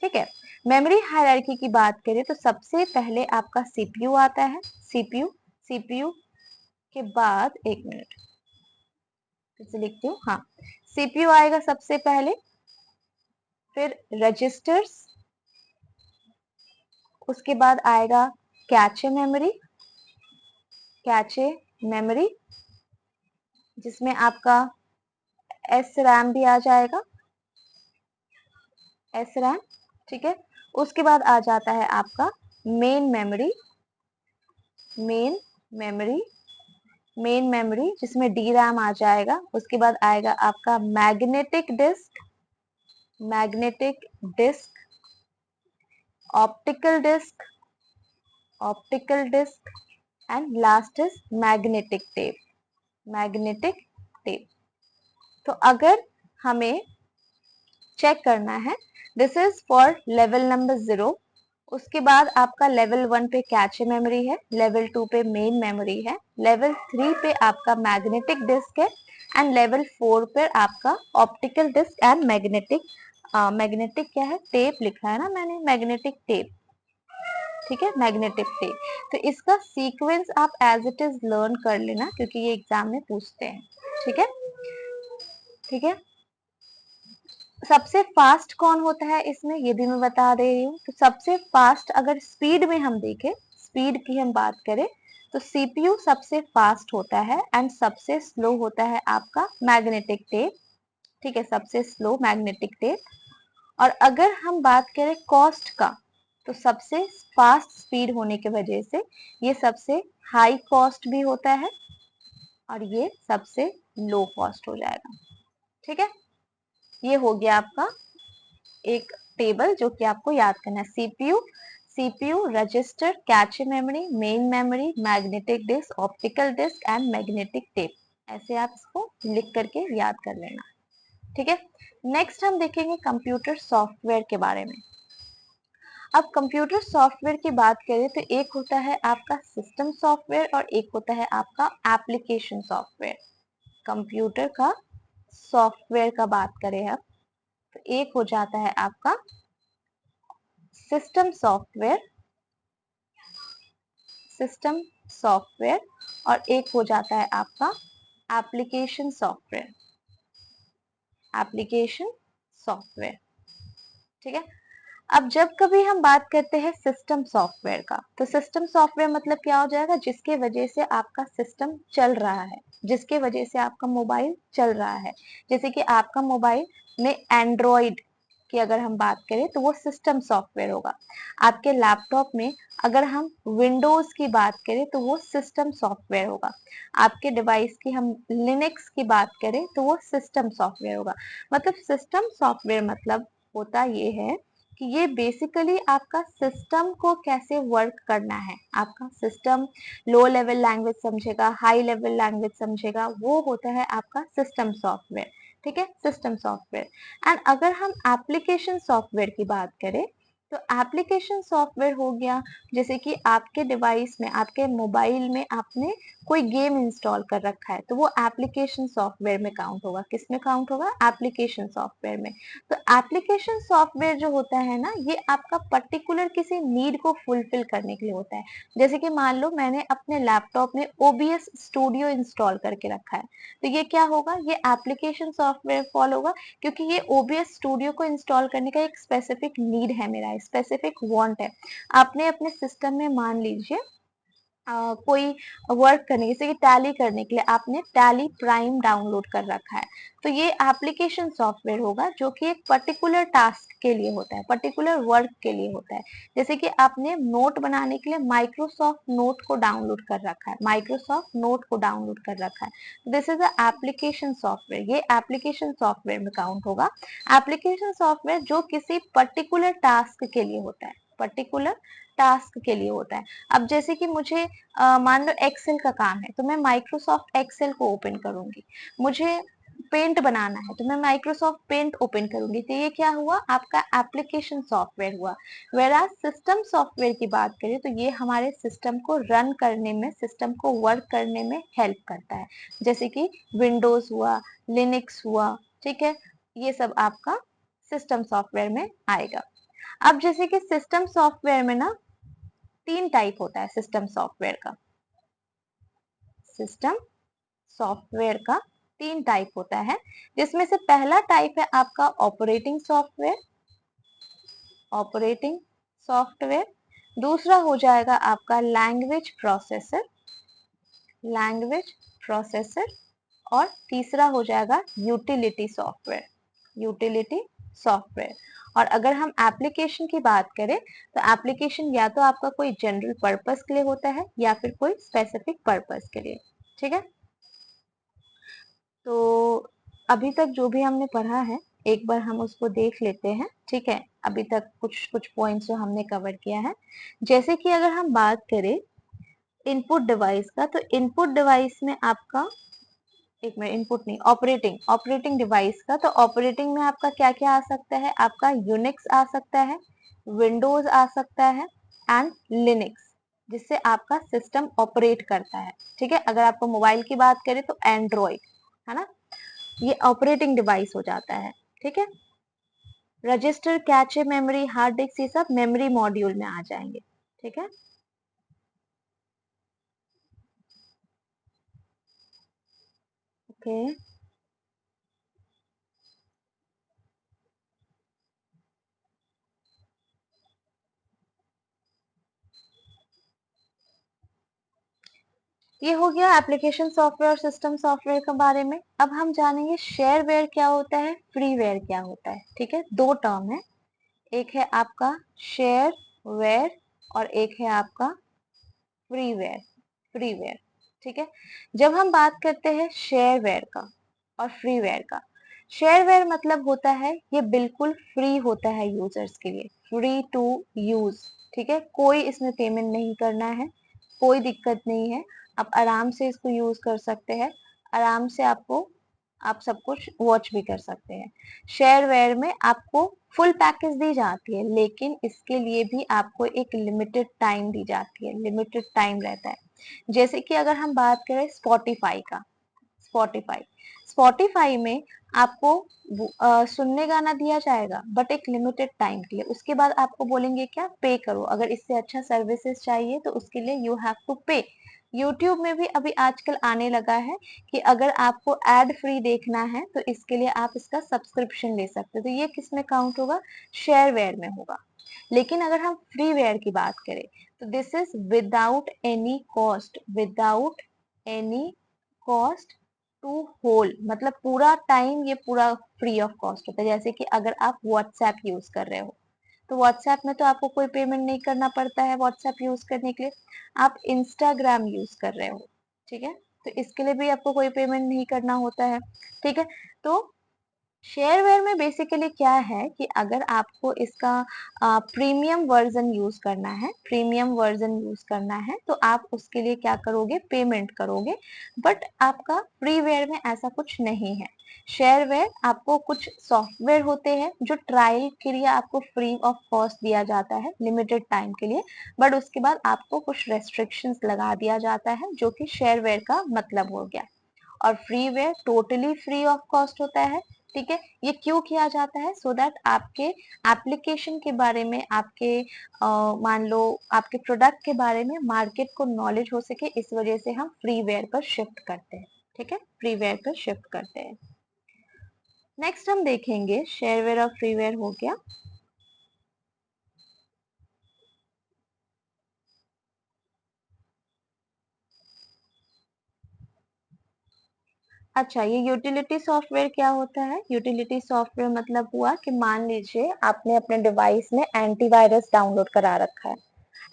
S1: ठीक है, मेमोरी हायरार्की की बात करें तो सबसे पहले आपका CPU आता है। CPU के बाद, एक मिनट फिर से लिखती हूँ, हाँ, CPU आएगा सबसे पहले, फिर रजिस्टर्स, उसके बाद आएगा कैचे मेमोरी, जिसमें आपका SRAM भी आ जाएगा, SRAM। ठीक है, उसके बाद आ जाता है आपका मेन मेमोरी, जिसमें DRAM आ जाएगा। उसके बाद आएगा आपका magnetic disk, optical disk and last is magnetic tape. तो अगर हमें चेक करना है, this is for level number 0। उसके बाद आपका लेवल 1 पे कैचे मेमोरी है, लेवल 2 पे मेन मेमोरी है, लेवल 3 पे आपका मैग्नेटिक डिस्क है, एंड लेवल 4 पे आपका ऑप्टिकल डिस्क एंड मैग्नेटिक क्या है, टेप लिखा है ना मैंने, मैग्नेटिक टेप। ठीक है, मैग्नेटिक टेप। तो इसका सीक्वेंस आप एज इट इज लर्न कर लेना, क्योंकि ये एग्जाम में पूछते हैं। ठीक है, ठीक है। सबसे फास्ट कौन होता है इसमें, ये भी मैं बता दे रही हूँ। तो सबसे फास्ट अगर स्पीड में हम देखें, स्पीड की हम बात करें, तो CPU सबसे फास्ट होता है, एंड सबसे स्लो होता है आपका मैग्नेटिक टेप। ठीक है, सबसे स्लो मैग्नेटिक टेप। और अगर हम बात करें कॉस्ट का, तो सबसे फास्ट स्पीड होने की वजह से ये सबसे हाई कॉस्ट भी होता है, और ये सबसे लो कॉस्ट हो जाएगा। ठीक है, ये हो गया आपका एक टेबल जो कि आपको याद करना है। CPU, register, cache memory, main memory, magnetic disk, optical disk and magnetic tape. ऐसे आप इसको लिख करके याद कर लेना। ठीक है, नेक्स्ट हम देखेंगे कंप्यूटर सॉफ्टवेयर के बारे में। अब कंप्यूटर सॉफ्टवेयर की बात करें तो एक होता है आपका सिस्टम सॉफ्टवेयर और एक होता है आपका एप्लीकेशन सॉफ्टवेयर। कंप्यूटर का सॉफ्टवेयर का बात करें अब, तो एक हो जाता है आपका सिस्टम सॉफ्टवेयर और एक हो जाता है आपका एप्लीकेशन सॉफ्टवेयर। ठीक है, अब जब कभी हम बात करते हैं सिस्टम सॉफ्टवेयर का, तो सिस्टम सॉफ्टवेयर मतलब क्या हो जाएगा, जिसके वजह से आपका सिस्टम चल रहा है, जिसके वजह से आपका मोबाइल चल रहा है। जैसे कि आपका मोबाइल में एंड्रॉइड की अगर हम बात करें तो वो सिस्टम सॉफ्टवेयर होगा। आपके लैपटॉप में अगर हम विंडोज की बात करें तो वो सिस्टम सॉफ्टवेयर होगा। आपके डिवाइस की हम लिनक्स की बात करें तो वो सिस्टम सॉफ्टवेयर होगा। मतलब सिस्टम सॉफ्टवेयर मतलब होता ये है कि ये बेसिकली आपका सिस्टम को कैसे वर्क करना है। आपका सिस्टम लो लेवल लैंग्वेज समझेगा, हाई लेवल लैंग्वेज समझेगा, वो होता है आपका सिस्टम सॉफ्टवेयर। ठीक है, सिस्टम सॉफ्टवेयर। एंड अगर हम एप्लीकेशन सॉफ्टवेयर की बात करें, तो एप्लीकेशन सॉफ्टवेयर हो गया जैसे कि आपके डिवाइस में, आपके मोबाइल में आपने कोई गेम इंस्टॉल कर रखा है, तो वो एप्लीकेशन सॉफ्टवेयर में काउंट होगा। किस में काउंट होगा, एप्लीकेशन सॉफ्टवेयर में। तो एप्लीकेशन सॉफ्टवेयर जो होता है ना, ये आपका पर्टिकुलर किसी नीड को फुलफिल करने के लिए होता है। जैसे कि मान लो मैंने अपने लैपटॉप में OBS स्टूडियो इंस्टॉल करके रखा है, तो ये क्या होगा, ये एप्लीकेशन सॉफ्टवेयर फॉल होगा, क्योंकि ये OBS स्टूडियो को इंस्टॉल करने का एक स्पेसिफिक नीड है, मेरा स्पेसिफिक वांट है। आपने अपने सिस्टम में मान लीजिए कोई वर्क करने, जैसे कि टैली करने के लिए आपने टैली प्राइम डाउनलोड कर रखा है, तो ये एप्लीकेशन सॉफ्टवेयर होगा जो कि एक पर्टिकुलर टास्क के लिए होता है, पर्टिकुलर वर्क के लिए होता है। जैसे कि आपने नोट बनाने के लिए माइक्रोसॉफ्ट नोट को डाउनलोड कर रखा है, this is a application software, ये एप्लीकेशन सॉफ्टवेयर में काउंट होगा। एप्लीकेशन सॉफ्टवेयर जो किसी पर्टिकुलर टास्क के लिए होता है। पर्टिकुलर टास्क के लिए होता है। अब जैसे कि मुझे मान लो एक्सेल का काम है तो मैं माइक्रोसॉफ्ट एक्सेल को ओपन करूंगी। मुझे पेंट बनाना है तो मैं माइक्रोसॉफ्ट पेंट ओपन करूंगी। तो ये क्या हुआ, आपका एप्लीकेशन सॉफ्टवेयर हुआ। वेराज सिस्टम सॉफ्टवेयर की बात करें तो ये हमारे सिस्टम को रन करने में, सिस्टम को वर्क करने में हेल्प करता है। जैसे कि विंडोज हुआ, लिनक्स हुआ, ठीक है, ये सब आपका सिस्टम सॉफ्टवेयर में आएगा। अब जैसे कि सिस्टम सॉफ्टवेयर में ना 3 टाइप होता है सिस्टम सॉफ्टवेयर का। सिस्टम सॉफ्टवेयर का 3 टाइप होता है, जिसमें से पहला टाइप है आपका ऑपरेटिंग सॉफ्टवेयर। Operating software. दूसरा हो जाएगा आपका लैंग्वेज प्रोसेसर। Language processor. और तीसरा हो जाएगा यूटिलिटी सॉफ्टवेयर। Utility software. और अगर हम एप्लीकेशन की बात करें तो एप्लीकेशन या तो आपका कोई जनरल पर्पस के लिए होता है या फिर कोई स्पेसिफिक पर्पस के लिए। ठीक है, तो अभी तक जो भी हमने पढ़ा है एक बार हम उसको देख लेते हैं। ठीक है, अभी तक कुछ कुछ पॉइंट्स जो हमने कवर किया है। जैसे कि अगर हम बात करें इनपुट डिवाइस का, तो इनपुट डिवाइस में आपका, एक मिनट, इनपुट नहीं, ऑपरेटिंग, ऑपरेटिंग डिवाइस का, तो ऑपरेटिंग में आपका क्या क्या आ सकता है, आपका यूनिक्स आ सकता है, विंडोज आ सकता है एंड लिनक्स, जिससे आपका सिस्टम ऑपरेट करता है। ठीक है, अगर आपको मोबाइल की बात करें तो एंड्रॉइड, है ना, ये ऑपरेटिंग डिवाइस हो जाता है। ठीक है, register, cache memory, hard disk, ये सब मेमोरी मॉड्यूल में आ जाएंगे। ठीक है, ओके, ये हो गया एप्लीकेशन सॉफ्टवेयर और सिस्टम सॉफ्टवेयर के बारे में। अब हम जानेंगे शेयरवेयर क्या होता है, फ्रीवेयर क्या होता है। ठीक है, दो टर्म है, एक है आपका शेयरवेयर और एक है आपका फ्रीवेयर। फ्रीवेयर, ठीक है। जब हम बात करते हैं शेयरवेयर का और फ्रीवेयर का, शेयरवेयर मतलब होता है ये बिल्कुल फ्री होता है यूजर्स के लिए, फ्री टू यूज। ठीक है, कोई इसमें पेमेंट नहीं करना है, कोई दिक्कत नहीं है, आप आराम से इसको यूज कर सकते हैं, आराम से आपको, आप सब कुछ वॉच भी कर सकते हैं। शेयरवेयर में आपको फुल पैकेज दी जाती है, लेकिन इसके लिए भी आपको एक लिमिटेड टाइम दी जाती है, लिमिटेड टाइम रहता है। जैसे कि अगर हम बात करें स्पॉटिफाई का, स्पॉटिफाई, स्पॉटिफाई में आपको सुनने गाना दिया जाएगा बट एक लिमिटेड टाइम के लिए, उसके बाद आपको बोलेंगे क्या, पे करो, अगर इससे अच्छा सर्विसेज चाहिए तो उसके लिए यू हैव टू पे। यूट्यूब में भी अभी आजकल आने लगा है कि अगर आपको एड फ्री देखना है तो इसके लिए आप इसका सब्सक्रिप्शन ले सकते हो, तो ये किस में काउंट होगा, शेयरवेयर में होगा। लेकिन अगर हम फ्रीवेयर की बात करें तो this is without any cost, without any cost to whole, मतलब पूरा टाइम ये पूरा फ्री ऑफ कॉस्ट होता है। जैसे कि अगर आप व्हाट्सएप यूज कर रहे हो तो व्हाट्सएप में तो आपको कोई पेमेंट नहीं करना पड़ता है व्हाट्सएप यूज करने के लिए। आप इंस्टाग्राम यूज कर रहे हो, ठीक है, तो इसके लिए भी आपको कोई पेमेंट नहीं करना होता है। ठीक है, तो शेयरवेयर में बेसिकली क्या है कि अगर आपको इसका प्रीमियम वर्जन यूज करना है, प्रीमियम वर्जन यूज करना है तो आप उसके लिए क्या करोगे, पेमेंट करोगे। बट आपका फ्रीवेयर में ऐसा कुछ नहीं है। शेयरवेयर आपको कुछ सॉफ्टवेयर होते हैं जो ट्रायल के लिए आपको फ्री ऑफ कॉस्ट दिया जाता है लिमिटेड टाइम के लिए, बट उसके बाद आपको कुछ रेस्ट्रिक्शंस लगा दिया जाता है, जो कि शेयरवेयर का मतलब हो गया। और freeware totally free of cost होता है। ठीक है, ये क्यों किया जाता है, सो दैट आपके एप्लीकेशन के बारे में, आपके मान लो आपके प्रोडक्ट के बारे में मार्केट को नॉलेज हो सके, इस वजह से हम फ्रीवेयर पर शिफ्ट करते हैं। ठीक है, फ्रीवेयर पर शिफ्ट करते हैं। नेक्स्ट हम देखेंगे शेयरवेयर और फ्रीवेयर हो गया। अच्छा, ये यूटिलिटी सॉफ्टवेयर क्या होता है, यूटिलिटी सॉफ्टवेयर मतलब हुआ कि मान लीजिए आपने अपने डिवाइस में एंटीवायरस डाउनलोड करा रखा है।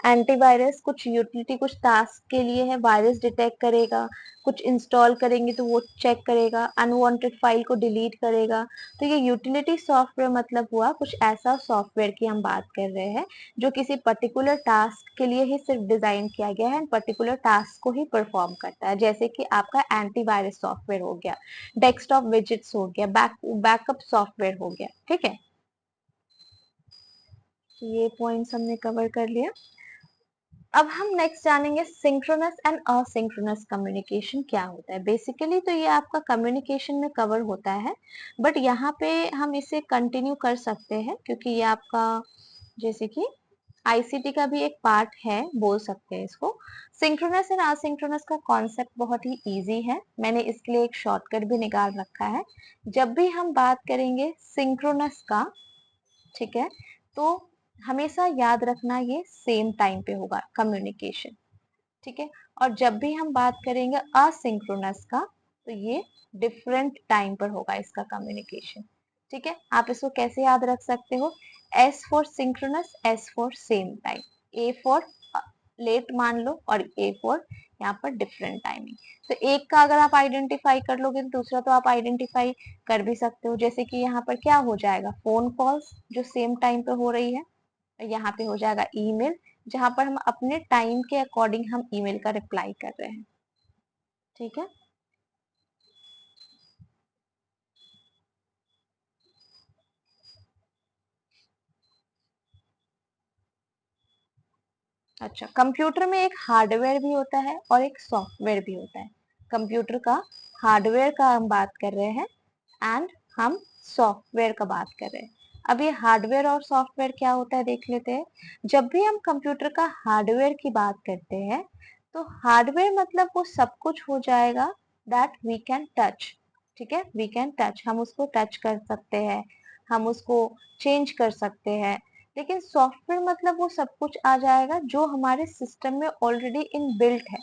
S1: एंटीवायरस कुछ यूटिलिटी कुछ टास्क के लिए है, वायरस डिटेक्ट करेगा, कुछ इंस्टॉल करेंगे तो वो चेक करेगा, अनवांटेड फाइल को डिलीट करेगा। तो ये यूटिलिटी सॉफ्टवेयर मतलब हुआ कुछ ऐसा सॉफ्टवेयर की हम बात कर रहे हैं जो किसी पर्टिकुलर टास्क के लिए ही सिर्फ डिजाइन किया गया है एंड पर्टिकुलर टास्क को ही परफॉर्म करता है। जैसे कि आपका एंटीवायरस सॉफ्टवेयर हो गया, डेस्कटॉप विजेट्स हो गया, बैकअप सॉफ्टवेयर हो गया। ठीक है, ये पॉइंट्स हमने कवर कर लिया। अब हम नेक्स्ट जानेंगे सिंक्रोनस एंड असिंक्रोनस कम्युनिकेशन क्या होता है। बेसिकली तो ये आपका कम्युनिकेशन में कवर होता है, बट यहाँ पे हम इसे कंटिन्यू कर सकते हैं क्योंकि ये आपका जैसे कि आईसीटी का भी एक पार्ट है, बोल सकते हैं इसको। सिंक्रोनस एंड असिंक्रोनस का कॉन्सेप्ट बहुत ही इजी है, मैंने इसके लिए एक शॉर्टकट भी निकाल रखा है। जब भी हम बात करेंगे सिंक्रोनस का, ठीक है, तो हमेशा याद रखना ये सेम टाइम पे होगा कम्युनिकेशन। ठीक है, और जब भी हम बात करेंगे असिंक्रोनस का तो ये डिफरेंट टाइम पर होगा इसका कम्युनिकेशन। ठीक है, आप इसको कैसे याद रख सकते हो, S for synchronous, S for same time, A for let मान लो और ए फॉर यहाँ पर डिफरेंट टाइमिंग। तो एक का अगर आप आइडेंटिफाई कर लोगे तो दूसरा तो आप आइडेंटिफाई कर भी सकते हो। जैसे कि यहाँ पर क्या हो जाएगा, फोन कॉल्स जो सेम टाइम पे हो रही है, यहाँ पे हो जाएगा ईमेल जहां पर हम अपने टाइम के अकॉर्डिंग हम ईमेल का रिप्लाई कर रहे हैं। ठीक है, अच्छा, कंप्यूटर में एक हार्डवेयर भी होता है और एक सॉफ्टवेयर भी होता है। कंप्यूटर का हार्डवेयर का हम बात कर रहे हैं एंड हम सॉफ्टवेयर का बात कर रहे हैं। अब ये हार्डवेयर और सॉफ्टवेयर क्या होता है देख लेते हैं। जब भी हम कंप्यूटर का हार्डवेयर की बात करते हैं तो हार्डवेयर मतलब वो सब कुछ हो जाएगा दैट वी कैन टच। ठीक है, वी कैन टच, हम उसको टच कर सकते हैं, हम उसको चेंज कर सकते हैं। लेकिन सॉफ्टवेयर मतलब वो सब कुछ आ जाएगा जो हमारे सिस्टम में ऑलरेडी इन बिल्ट है।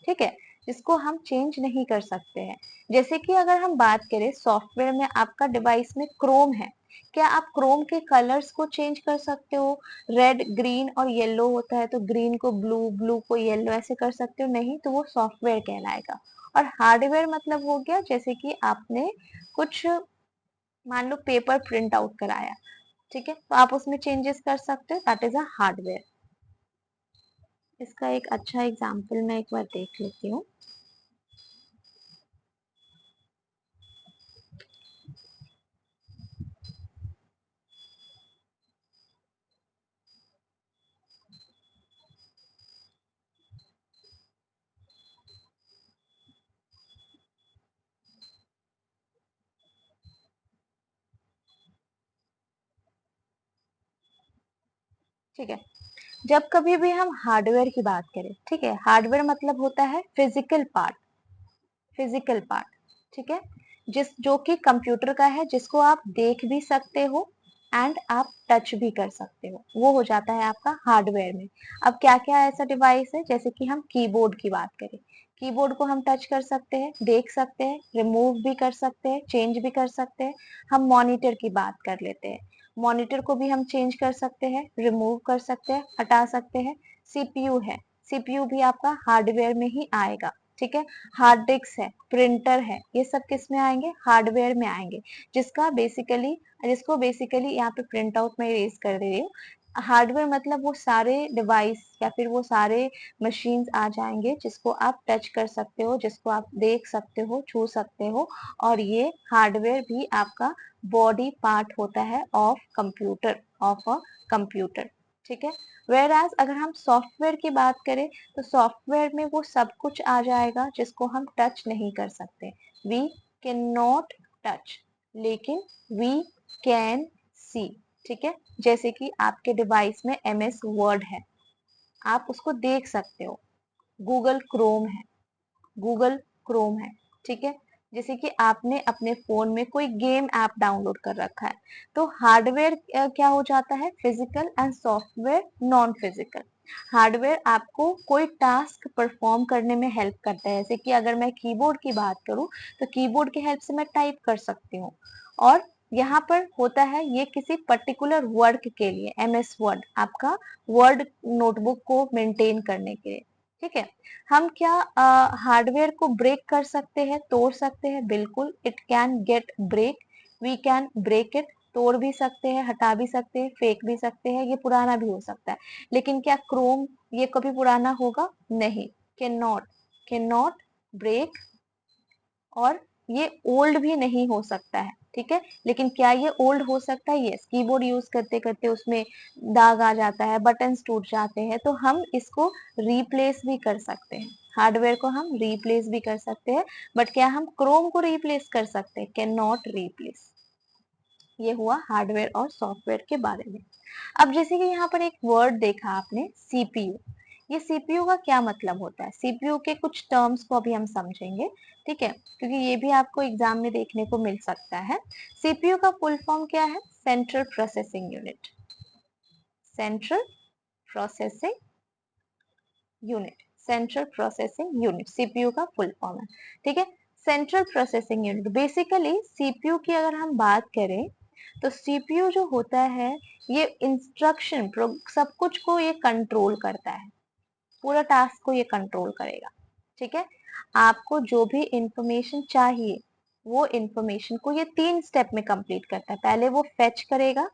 S1: ठीक है, जिसको हम चेंज नहीं कर सकते हैं। जैसे कि अगर हम बात करें सॉफ्टवेयर में, आपका डिवाइस में क्रोम है, क्या आप क्रोम के कलर्स को चेंज कर सकते हो? रेड ग्रीन और येलो होता है तो ग्रीन को ब्लू, ब्लू को येलो ऐसे कर सकते हो? नहीं, तो वो सॉफ्टवेयर कहलाएगा। और हार्डवेयर मतलब हो गया जैसे कि आपने कुछ मान लो पेपर प्रिंट आउट कराया, ठीक है, तो आप उसमें चेंजेस कर सकते हो, दैट इज अ हार्डवेयर। इसका एक अच्छा एग्जांपल मैं एक बार देख लेती हूँ। ठीक है, जब कभी भी हम हार्डवेयर की बात करें, ठीक है, हार्डवेयर मतलब होता है फिजिकल पार्ट, फिजिकल पार्ट। ठीक है, जिस जो कि कंप्यूटर का है, जिसको आप देख भी सकते हो एंड आप टच भी कर सकते हो, वो हो जाता है आपका हार्डवेयर में। अब क्या क्या ऐसा डिवाइस है, जैसे कि हम कीबोर्ड की बात करें, कीबोर्ड को हम टच कर सकते हैं, देख सकते हैं, रिमूव भी कर सकते हैं, चेंज भी कर सकते हैं। हम मॉनिटर की बात कर लेते हैं, मॉनिटर को भी हम चेंज कर सकते हैं, रिमूव कर सकते हैं, हटा सकते हैं। सीपीयू है, सीपीयू भी आपका हार्डवेयर में ही आएगा। ठीक है, हार्ड डिस्क है, प्रिंटर है, ये सब किस में आएंगे, हार्डवेयर में आएंगे। जिसको बेसिकली यहाँ पे प्रिंट आउट में इरेज कर दे रही हूँ। हार्डवेयर मतलब वो सारे डिवाइस या फिर वो सारे मशीन्स आ जाएंगे जिसको आप टच कर सकते हो, जिसको आप देख सकते हो, छू सकते हो। और ये हार्डवेयर भी आपका बॉडी पार्ट होता है of computer, of a computer. ठीक है, वेयर एज अगर हम सॉफ्टवेयर की बात करें तो सॉफ्टवेयर में वो सब कुछ आ जाएगा जिसको हम टच नहीं कर सकते। वी कैन नॉट टच, लेकिन वी कैन सी। ठीक है, जैसे कि आपके डिवाइस में एम एस वर्ड है, आप उसको देख सकते हो। गूगल क्रोम है, गूगल क्रोम है। ठीक है, जैसे कि आपने अपने फोन में कोई गेम ऐप डाउनलोड कर रखा है, तो हार्डवेयर क्या हो जाता है, physical, and software non physical. Hardware आपको कोई टास्क परफॉर्म करने में हेल्प करता है, जैसे कि अगर मैं कीबोर्ड की बात करूं तो कीबोर्ड की हेल्प से मैं टाइप कर सकती हूँ। और यहाँ पर होता है ये किसी पर्टिकुलर वर्क के लिए, एमएस वर्ड आपका वर्ड नोटबुक को मेंटेन करने के लिए। ठीक है, हम क्या हार्डवेयर को ब्रेक कर सकते हैं, तोड़ सकते हैं? बिल्कुल, it can get break, we can break it, तोड़ भी सकते हैं, हटा भी सकते हैं, फेंक भी सकते हैं, ये पुराना भी हो सकता है। लेकिन क्या क्रोम ये कभी पुराना होगा? नहीं, कैन नॉट ब्रेक, और ये ओल्ड भी नहीं हो सकता है। ठीक है, लेकिन क्या ये ओल्ड हो सकता है? यस, कीबोर्ड यूज करते करते उसमें दाग आ जाता है, बटन्स टूट जाते हैं, तो हम इसको रिप्लेस भी कर सकते हैं, हार्डवेयर को हम रिप्लेस भी कर सकते हैं। बट क्या हम क्रोम को रिप्लेस कर सकते हैं? Can not replace. ये हुआ हार्डवेयर और सॉफ्टवेयर के बारे में। अब जैसे कि यहाँ पर एक वर्ड देखा आपने, सीपीयू। ये सीपीयू का क्या मतलब होता है? सीपीयू के कुछ टर्म्स को अभी हम समझेंगे। ठीक है, क्योंकि ये भी आपको एग्जाम में देखने को मिल सकता है। सीपीयू का फुल फॉर्म क्या है? Central processing unit. Central processing unit, central processing unit CPU का फुल फॉर्म है। ठीक है, central processing unit. Basically CPU की अगर हम बात करें तो सीपीयू जो होता है ये इंस्ट्रक्शन सब कुछ को ये कंट्रोल करता है, पूरा टास्क को ये कंट्रोल करेगा। ठीक है, आपको जो भी इंफॉर्मेशन चाहिए वो इंफॉर्मेशन को ये 3 स्टेप में कंप्लीट करता है। पहले वो फेच करेगा,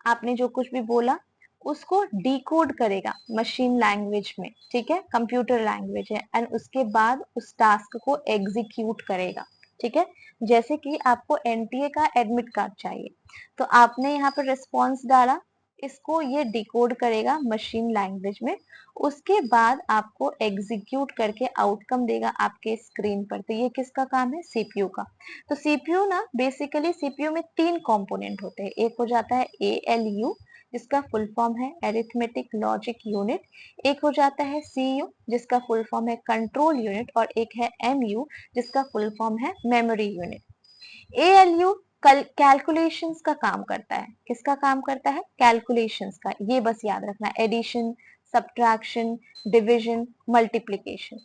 S1: आपने जो कुछ भी बोला उसको डिकोड करेगा मशीन लैंग्वेज में, ठीक है, कंप्यूटर लैंग्वेज है, एंड उसके बाद उस टास्क को एग्जीक्यूट करेगा। ठीक है, जैसे कि आपको एनटीए का एडमिट कार्ड चाहिए, तो आपने यहाँ पर रिस्पॉन्स डाला, इसको ये डिकोड करेगा मशीन लैंग्वेज में, उसके बाद आपको एग्जीक्यूट करके आउटकम देगा आपके स्क्रीन पर। तो ये किसका काम है? सीपीयू का। तो सीपीयू ना, बेसिकली सीपीयू में 3 कंपोनेंट होते हैं। एक हो जाता है एएलयू, जिसका फुल फॉर्म है अरिथमेटिक लॉजिक यूनिट। एक हो जाता है सीयू, जिसका फुल फॉर्म है कंट्रोल यूनिट, और एक है एमयू, जिसका फुल फॉर्म है मेमोरी यूनिट। एएलयू कैलकुलेशंस का काम करता है। किसका काम करता है? कैलकुलेशंस का। ये बस याद रखना, addition, subtraction, division, multiplication.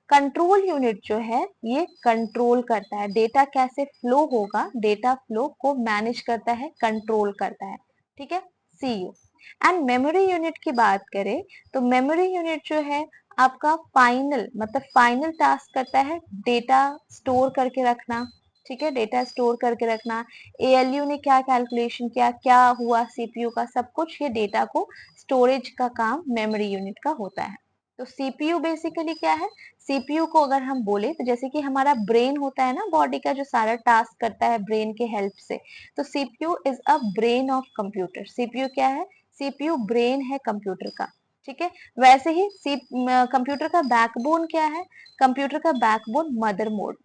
S1: Control unit जो है ये कंट्रोल करता है, डेटा कैसे फ्लो होगा, डेटा फ्लो को मैनेज करता है, कंट्रोल करता है। ठीक है, सीयू। एंड मेमोरी यूनिट की बात करें तो मेमोरी यूनिट जो है आपका फाइनल, मतलब फाइनल टास्क करता है डेटा स्टोर करके रखना। ठीक है, डेटा स्टोर करके रखना। एएलयू ने क्या कैलकुलेशन किया, क्या हुआ सीपीयू का, सब कुछ ये डेटा को स्टोरेज का काम मेमोरी यूनिट का होता है। तो सीपीयू बेसिकली क्या है? सीपीयू को अगर हम बोले तो जैसे कि हमारा ब्रेन होता है ना, बॉडी का जो सारा टास्क करता है ब्रेन के हेल्प से, तो CPU is a brain of computer. CPU क्या है? सीपीयू ब्रेन है कंप्यूटर का। ठीक है, वैसे ही कंप्यूटर का बैकबोन क्या है? कंप्यूटर का बैकबोन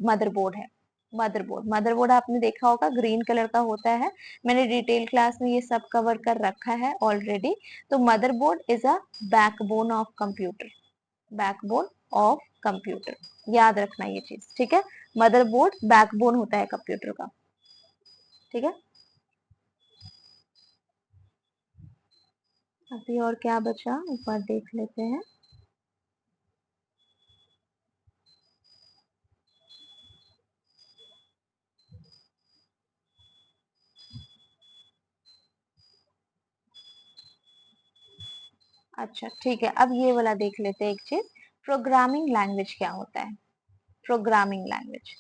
S1: मदरबोर्ड है। मदरबोर्ड आपने देखा होगा, ग्रीन कलर का होता है। मैंने डिटेल क्लास में ये सब कवर कर रखा है ऑलरेडी। तो motherboard is a backbone of computer, backbone of computer, याद रखना ये चीज। ठीक है, मदरबोर्ड बैकबोन होता है कंप्यूटर का। ठीक है, अभी और क्या बचा एक बार देख लेते हैं। अच्छा ठीक है, अब ये वाला देख लेते हैं एक चीज, प्रोग्रामिंग लैंग्वेज क्या होता है? प्रोग्रामिंग लैंग्वेज,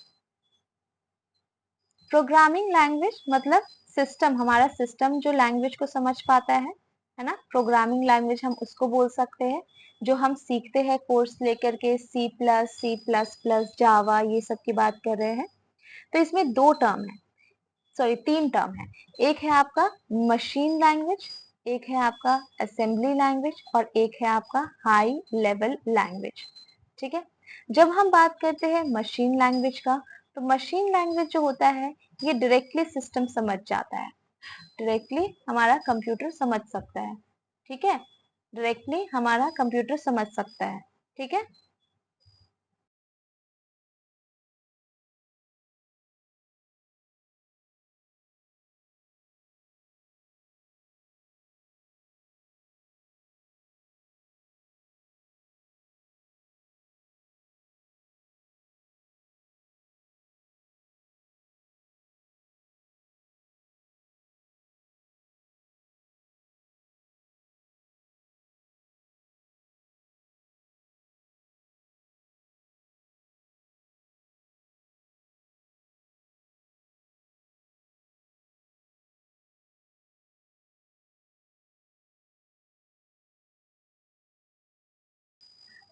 S1: प्रोग्रामिंग लैंग्वेज मतलब सिस्टम, हमारा सिस्टम जो लैंग्वेज को समझ पाता है ना, प्रोग्रामिंग लैंग्वेज हम उसको बोल सकते हैं। जो हम सीखते हैं कोर्स लेकर के, सी प्लस प्लस, जावा, ये सब की बात कर रहे हैं। तो इसमें 2 टर्म है, सॉरी 3 टर्म है। एक है आपका मशीन लैंग्वेज, एक है आपका असेंबली लैंग्वेज, और एक है आपका हाई लेवल लैंग्वेज। ठीक है, जब हम बात करते हैं मशीन लैंग्वेज का, तो मशीन लैंग्वेज जो होता है ये डायरेक्टली सिस्टम समझ जाता है, डायरेक्टली हमारा कंप्यूटर समझ सकता है। ठीक है, डायरेक्टली हमारा कंप्यूटर समझ सकता है। ठीक है।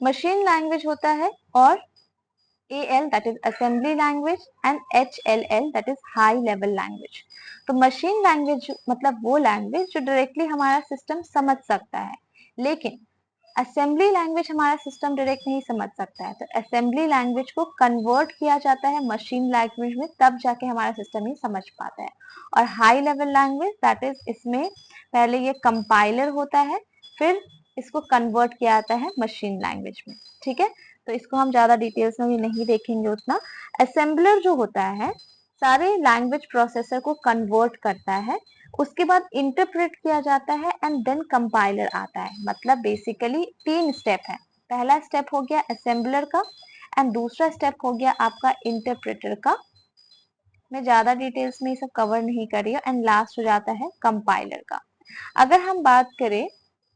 S1: मशीन लैंग्वेज होता है और AL that is assembly language and HLL that is high level language। तो मशीन लैंग्वेज मतलब वो लैंग्वेज जो डायरेक्टली हमारा सिस्टम समझ सकता है, लेकिन असेंबली लैंग्वेज हमारा सिस्टम डायरेक्ट नहीं समझ सकता है। तो असेंबली लैंग्वेज को कन्वर्ट किया जाता है मशीन लैंग्वेज में, तब जाके हमारा सिस्टम ही समझ पाता है। और high level language that is, इसमें पहले ये कंपाइलर होता है, फिर इसको कन्वर्ट किया जाता है मशीन लैंग्वेज में। ठीक है, तो इसको हम ज्यादा डिटेल्स में भी नहीं देखेंगे उतना। असेंबलर जो होता है सारे लैंग्वेज प्रोसेसर को कन्वर्ट करता है, उसके बाद इंटरप्रेट किया जाता है एंड देन कंपाइलर आता है। मतलब बेसिकली 3 स्टेप है। पहला स्टेप हो गया असेंबलर का एंड दूसरा स्टेप हो गया आपका इंटरप्रेटर का। मैं ज्यादा डिटेल्स में ये सब कवर नहीं कर रही हूँ। एंड लास्ट हो जाता है कंपाइलर का। अगर हम बात करें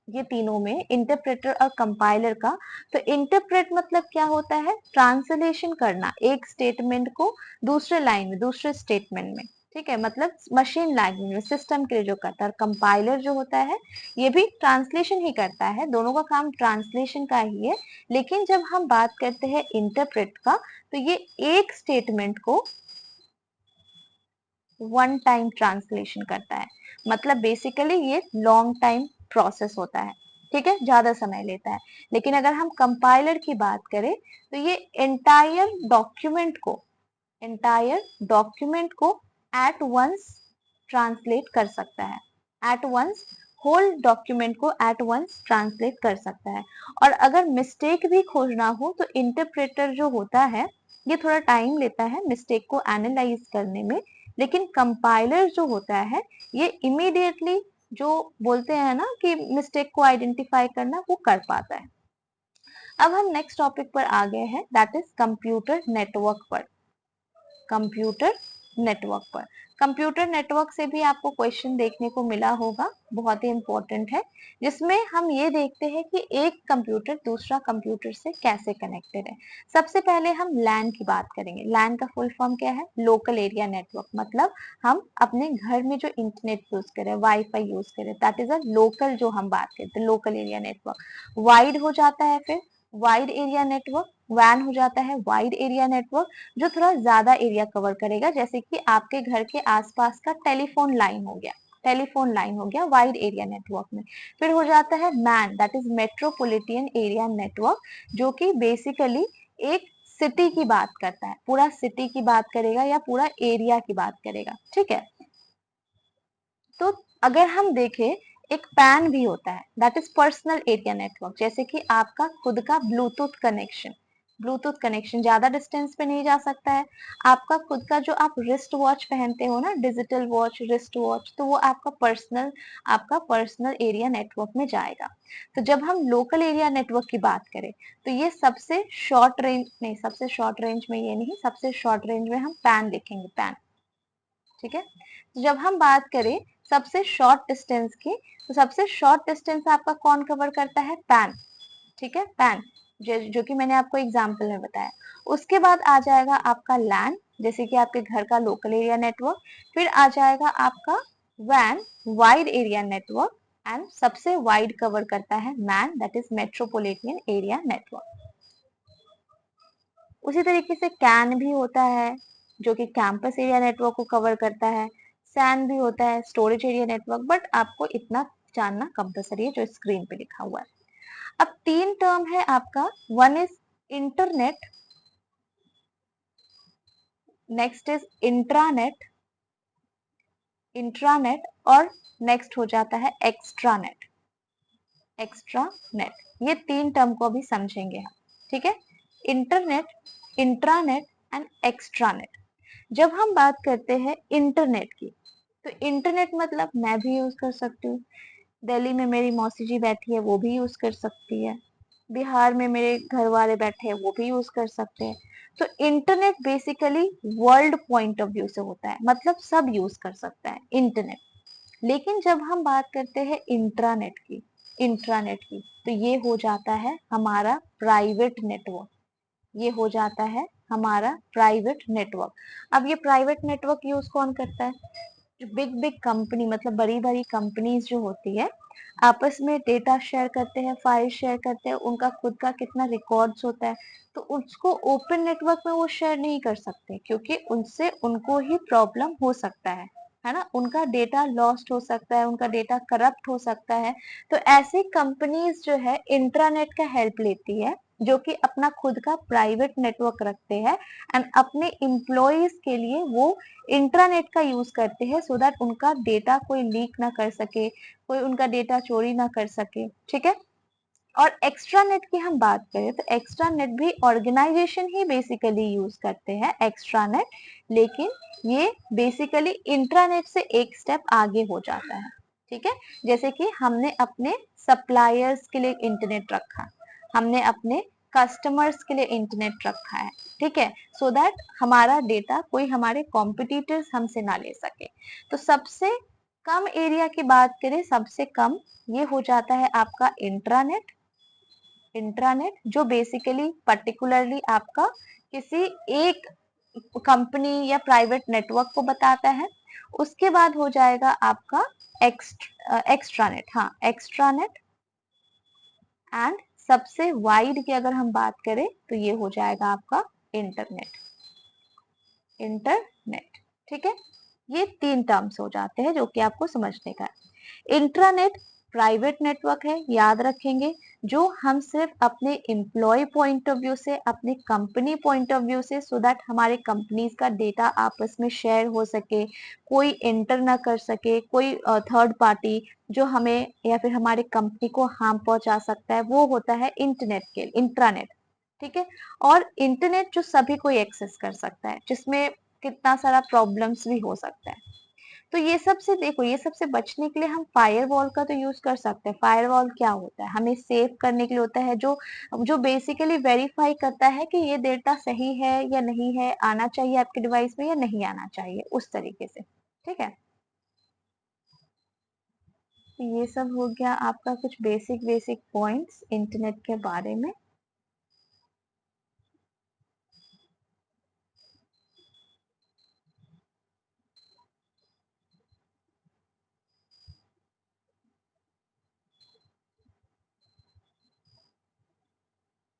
S1: ये तीनों में इंटरप्रेटर और कंपाइलर का, तो इंटरप्रेट मतलब क्या होता है, ट्रांसलेशन करना एक स्टेटमेंट को दूसरे लाइन में, दूसरे स्टेटमेंट में। ठीक है, मतलब मशीन लैंग्वेज में सिस्टम के लिए जो करता है। कंपाइलर जो होता है ये भी ट्रांसलेशन ही करता है, दोनों का काम ट्रांसलेशन का ही है। लेकिन जब हम बात करते हैं इंटरप्रेट का, तो ये एक स्टेटमेंट को वन टाइम ट्रांसलेशन करता है। मतलब बेसिकली ये लॉन्ग टाइम प्रोसेस होता है। ठीक है, ज्यादा समय लेता है। लेकिन अगर हम कंपाइलर की बात करें तो ये एंटायर डॉक्यूमेंट को एट वंस ट्रांसलेट कर सकता है। एट वंस होल डॉक्यूमेंट को एट वंस ट्रांसलेट कर सकता है। और अगर मिस्टेक भी खोजना हो तो इंटरप्रेटर जो होता है ये थोड़ा टाइम लेता है मिस्टेक को एनालाइज करने में, लेकिन कंपाइलर जो होता है ये इमीडिएटली जो बोलते हैं ना कि मिस्टेक को आइडेंटिफाई करना, वो कर पाता है। अब हम नेक्स्ट टॉपिक पर आ गए हैं, दैट इज कंप्यूटर नेटवर्क पर। कंप्यूटर नेटवर्क पर, कंप्यूटर नेटवर्क से भी आपको क्वेश्चन देखने को मिला होगा, बहुत ही इंपॉर्टेंट है, जिसमें हम ये देखते हैं कि एक कंप्यूटर दूसरा कंप्यूटर से कैसे कनेक्टेड है। सबसे पहले हम लैन की बात करेंगे। लैन का फुल फॉर्म क्या है, लोकल एरिया नेटवर्क। मतलब हम अपने घर में जो इंटरनेट यूज करें, वाईफाई यूज करें, दैट इज अ लोकल, जो हम बात करते हैं लोकल एरिया नेटवर्क। वाइड हो जाता है फिर वाइड एरिया नेटवर्क, वैन हो जाता है वाइड एरिया नेटवर्क, जो थोड़ा ज्यादा एरिया कवर करेगा, जैसे कि आपके घर के आसपास का टेलीफोन लाइन हो गया, टेलीफोन लाइन हो गया वाइड एरिया नेटवर्क में। फिर हो जाता है MAN, that is metropolitan area network, जो कि बेसिकली एक सिटी की बात करता है, पूरा सिटी की बात करेगा या पूरा एरिया की बात करेगा। ठीक है, तो अगर हम देखें एक पैन भी होता है, that is personal area network, जैसे कि आपका खुद का ब्लूटूथ कनेक्शन। ब्लूटूथ कनेक्शन ज्यादा डिस्टेंस पे नहीं जा सकता है। आपका खुद का जो आप रिस्ट वॉच पहनते हो ना, डिजिटल वॉच, रिस्ट वॉच, तो वो आपका पर्सनल एरिया नेटवर्क में जाएगा। तो जब हम लोकल एरिया नेटवर्क की बात करें तो ये सबसे शॉर्ट रेंज नहीं, सबसे शॉर्ट रेंज में ये नहीं, सबसे शॉर्ट रेंज में हम पैन देखेंगे, पैन। ठीक है, तो जब हम बात करें सबसे शॉर्ट डिस्टेंस की, तो सबसे शॉर्ट डिस्टेंस आपका कौन कवर करता है, पैन। ठीक है, पैन, जो कि मैंने आपको एग्जांपल में बताया। उसके बाद आ जाएगा आपका लैन, जैसे कि आपके घर का लोकल एरिया नेटवर्क। फिर आ जाएगा आपका वैन, वाइड एरिया नेटवर्क। एंड सबसे वाइड कवर करता है MAN, that is metropolitan area network. उसी तरीके से कैन भी होता है, जो कि कैंपस एरिया नेटवर्क को कवर करता है। सैन भी होता है, स्टोरेज एरिया नेटवर्क, बट आपको इतना जानना कंपलसरी है जो स्क्रीन पे लिखा हुआ है। अब 3 टर्म है आपका, one is internet, next is intranet, intranet, और नेक्स्ट हो जाता है एक्स्ट्रानेट, एक्स्ट्रानेट। ये 3 टर्म को अभी समझेंगे हम। ठीक है, इंटरनेट, इंट्रानेट एंड एक्स्ट्रानेट। जब हम बात करते हैं इंटरनेट की, तो इंटरनेट मतलब मैं भी यूज कर सकती हूँ, दिल्ली में मेरी मौसी जी बैठी है वो भी यूज कर सकती है, बिहार में मेरे घर वाले बैठे हैं वो भी यूज कर सकते हैं। तो internet basically world point of view से होता है, मतलब सब यूज कर सकता है इंटरनेट। लेकिन जब हम बात करते हैं इंट्रानेट की, तो ये हो जाता है हमारा प्राइवेट नेटवर्क, ये हो जाता है हमारा प्राइवेट नेटवर्क। अब ये प्राइवेट नेटवर्क यूज कौन करता है, जो बिग बिग कंपनी, मतलब बड़ी बड़ी कंपनीज जो होती है, आपस में डेटा शेयर करते हैं, फाइल शेयर करते हैं, उनका खुद का कितना रिकॉर्ड्स होता है, तो उसको ओपन नेटवर्क में वो शेयर नहीं कर सकते, क्योंकि उनसे उनको ही प्रॉब्लम हो सकता है ना? उनका डेटा लॉस्ट हो सकता है, उनका डेटा करप्ट हो सकता है। तो ऐसे कंपनीज जो है इंट्रानेट का हेल्प लेती है, जो कि अपना खुद का प्राइवेट नेटवर्क रखते हैं एंड अपने एम्प्लॉइज के लिए वो इंट्रानेट का यूज करते हैं, सो दैट उनका डेटा कोई लीक ना कर सके, कोई उनका डेटा चोरी ना कर सके, ठीक है। और एक्स्ट्रा नेट की हम बात करें तो एक्स्ट्रा नेट भी ऑर्गेनाइजेशन ही बेसिकली यूज करते हैं एक्स्ट्रा नेट, लेकिन ये बेसिकली इंट्रानेट से एक स्टेप आगे हो जाता है, ठीक है। जैसे कि हमने अपने सप्लायर्स के लिए इंटरनेट रखा, हमने अपने कस्टमर्स के लिए इंटरनेट रखा है, ठीक है, सो दैट हमारा डेटा कोई हमारे कॉम्पिटिटर्स हमसे ना ले सके। तो सबसे कम एरिया की बात करें, सबसे कम ये हो जाता है आपका इंट्रानेट। इंट्रानेट जो बेसिकली पर्टिकुलरली आपका किसी एक कंपनी या प्राइवेट नेटवर्क को बताता है। उसके बाद हो जाएगा आपका एक्स्ट्रानेट, हाँ एक्स्ट्रानेट। एंड सबसे वाइड की अगर हम बात करें तो ये हो जाएगा आपका इंटरनेट। इंटरनेट, ठीक है। ये 3 टर्म्स हो जाते हैं जो कि आपको समझने का है। इंट्रानेट प्राइवेट नेटवर्क है, याद रखेंगे, जो हम सिर्फ अपने एम्प्लॉय पॉइंट ऑफ व्यू से, अपने कंपनी पॉइंट ऑफ व्यू से, सो दैट हमारे कंपनीज का डेटा आपस में शेयर हो सके, कोई एंटर ना कर सके, कोई थर्ड पार्टी जो हमें या फिर हमारे कंपनी को हार्म पहुंचा सकता है, वो होता है इंटरनेट के इंट्रानेट, ठीक है। और इंटरनेट जो सभी कोई एक्सेस कर सकता है, जिसमें कितना सारा प्रॉब्लम्स भी हो सकता है। तो ये सब से देखो, ये सब से बचने के लिए हम फायरवॉल का तो यूज कर सकते हैं। फायरवॉल क्या होता है? हमें सेव करने के लिए होता है, जो जो बेसिकली वेरीफाई करता है कि ये डेटा सही है या नहीं है, आना चाहिए आपके डिवाइस में या नहीं आना चाहिए, उस तरीके से, ठीक है। तो ये सब हो गया आपका कुछ बेसिक बेसिक पॉइंट्स इंटरनेट के बारे में।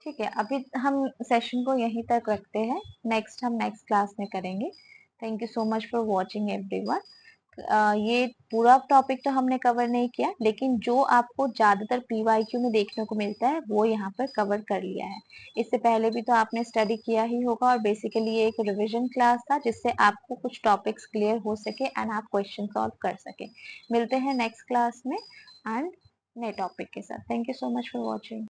S1: ठीक है, अभी हम सेशन को यहीं तक रखते हैं। नेक्स्ट हम नेक्स्ट क्लास में करेंगे। Thank you so much for watching everyone. ये पूरा टॉपिक तो हमने कवर नहीं किया, लेकिन जो आपको ज्यादातर पीवाईक्यू में देखने को मिलता है वो यहाँ पर कवर कर लिया है। इससे पहले भी तो आपने स्टडी किया ही होगा, और बेसिकली ये एक रिवीजन क्लास था जिससे आपको कुछ टॉपिक्स क्लियर हो सके एंड आप क्वेश्चन सॉल्व कर सके। मिलते हैं नेक्स्ट क्लास में एंड नए टॉपिक के साथ। Thank you so much for watching.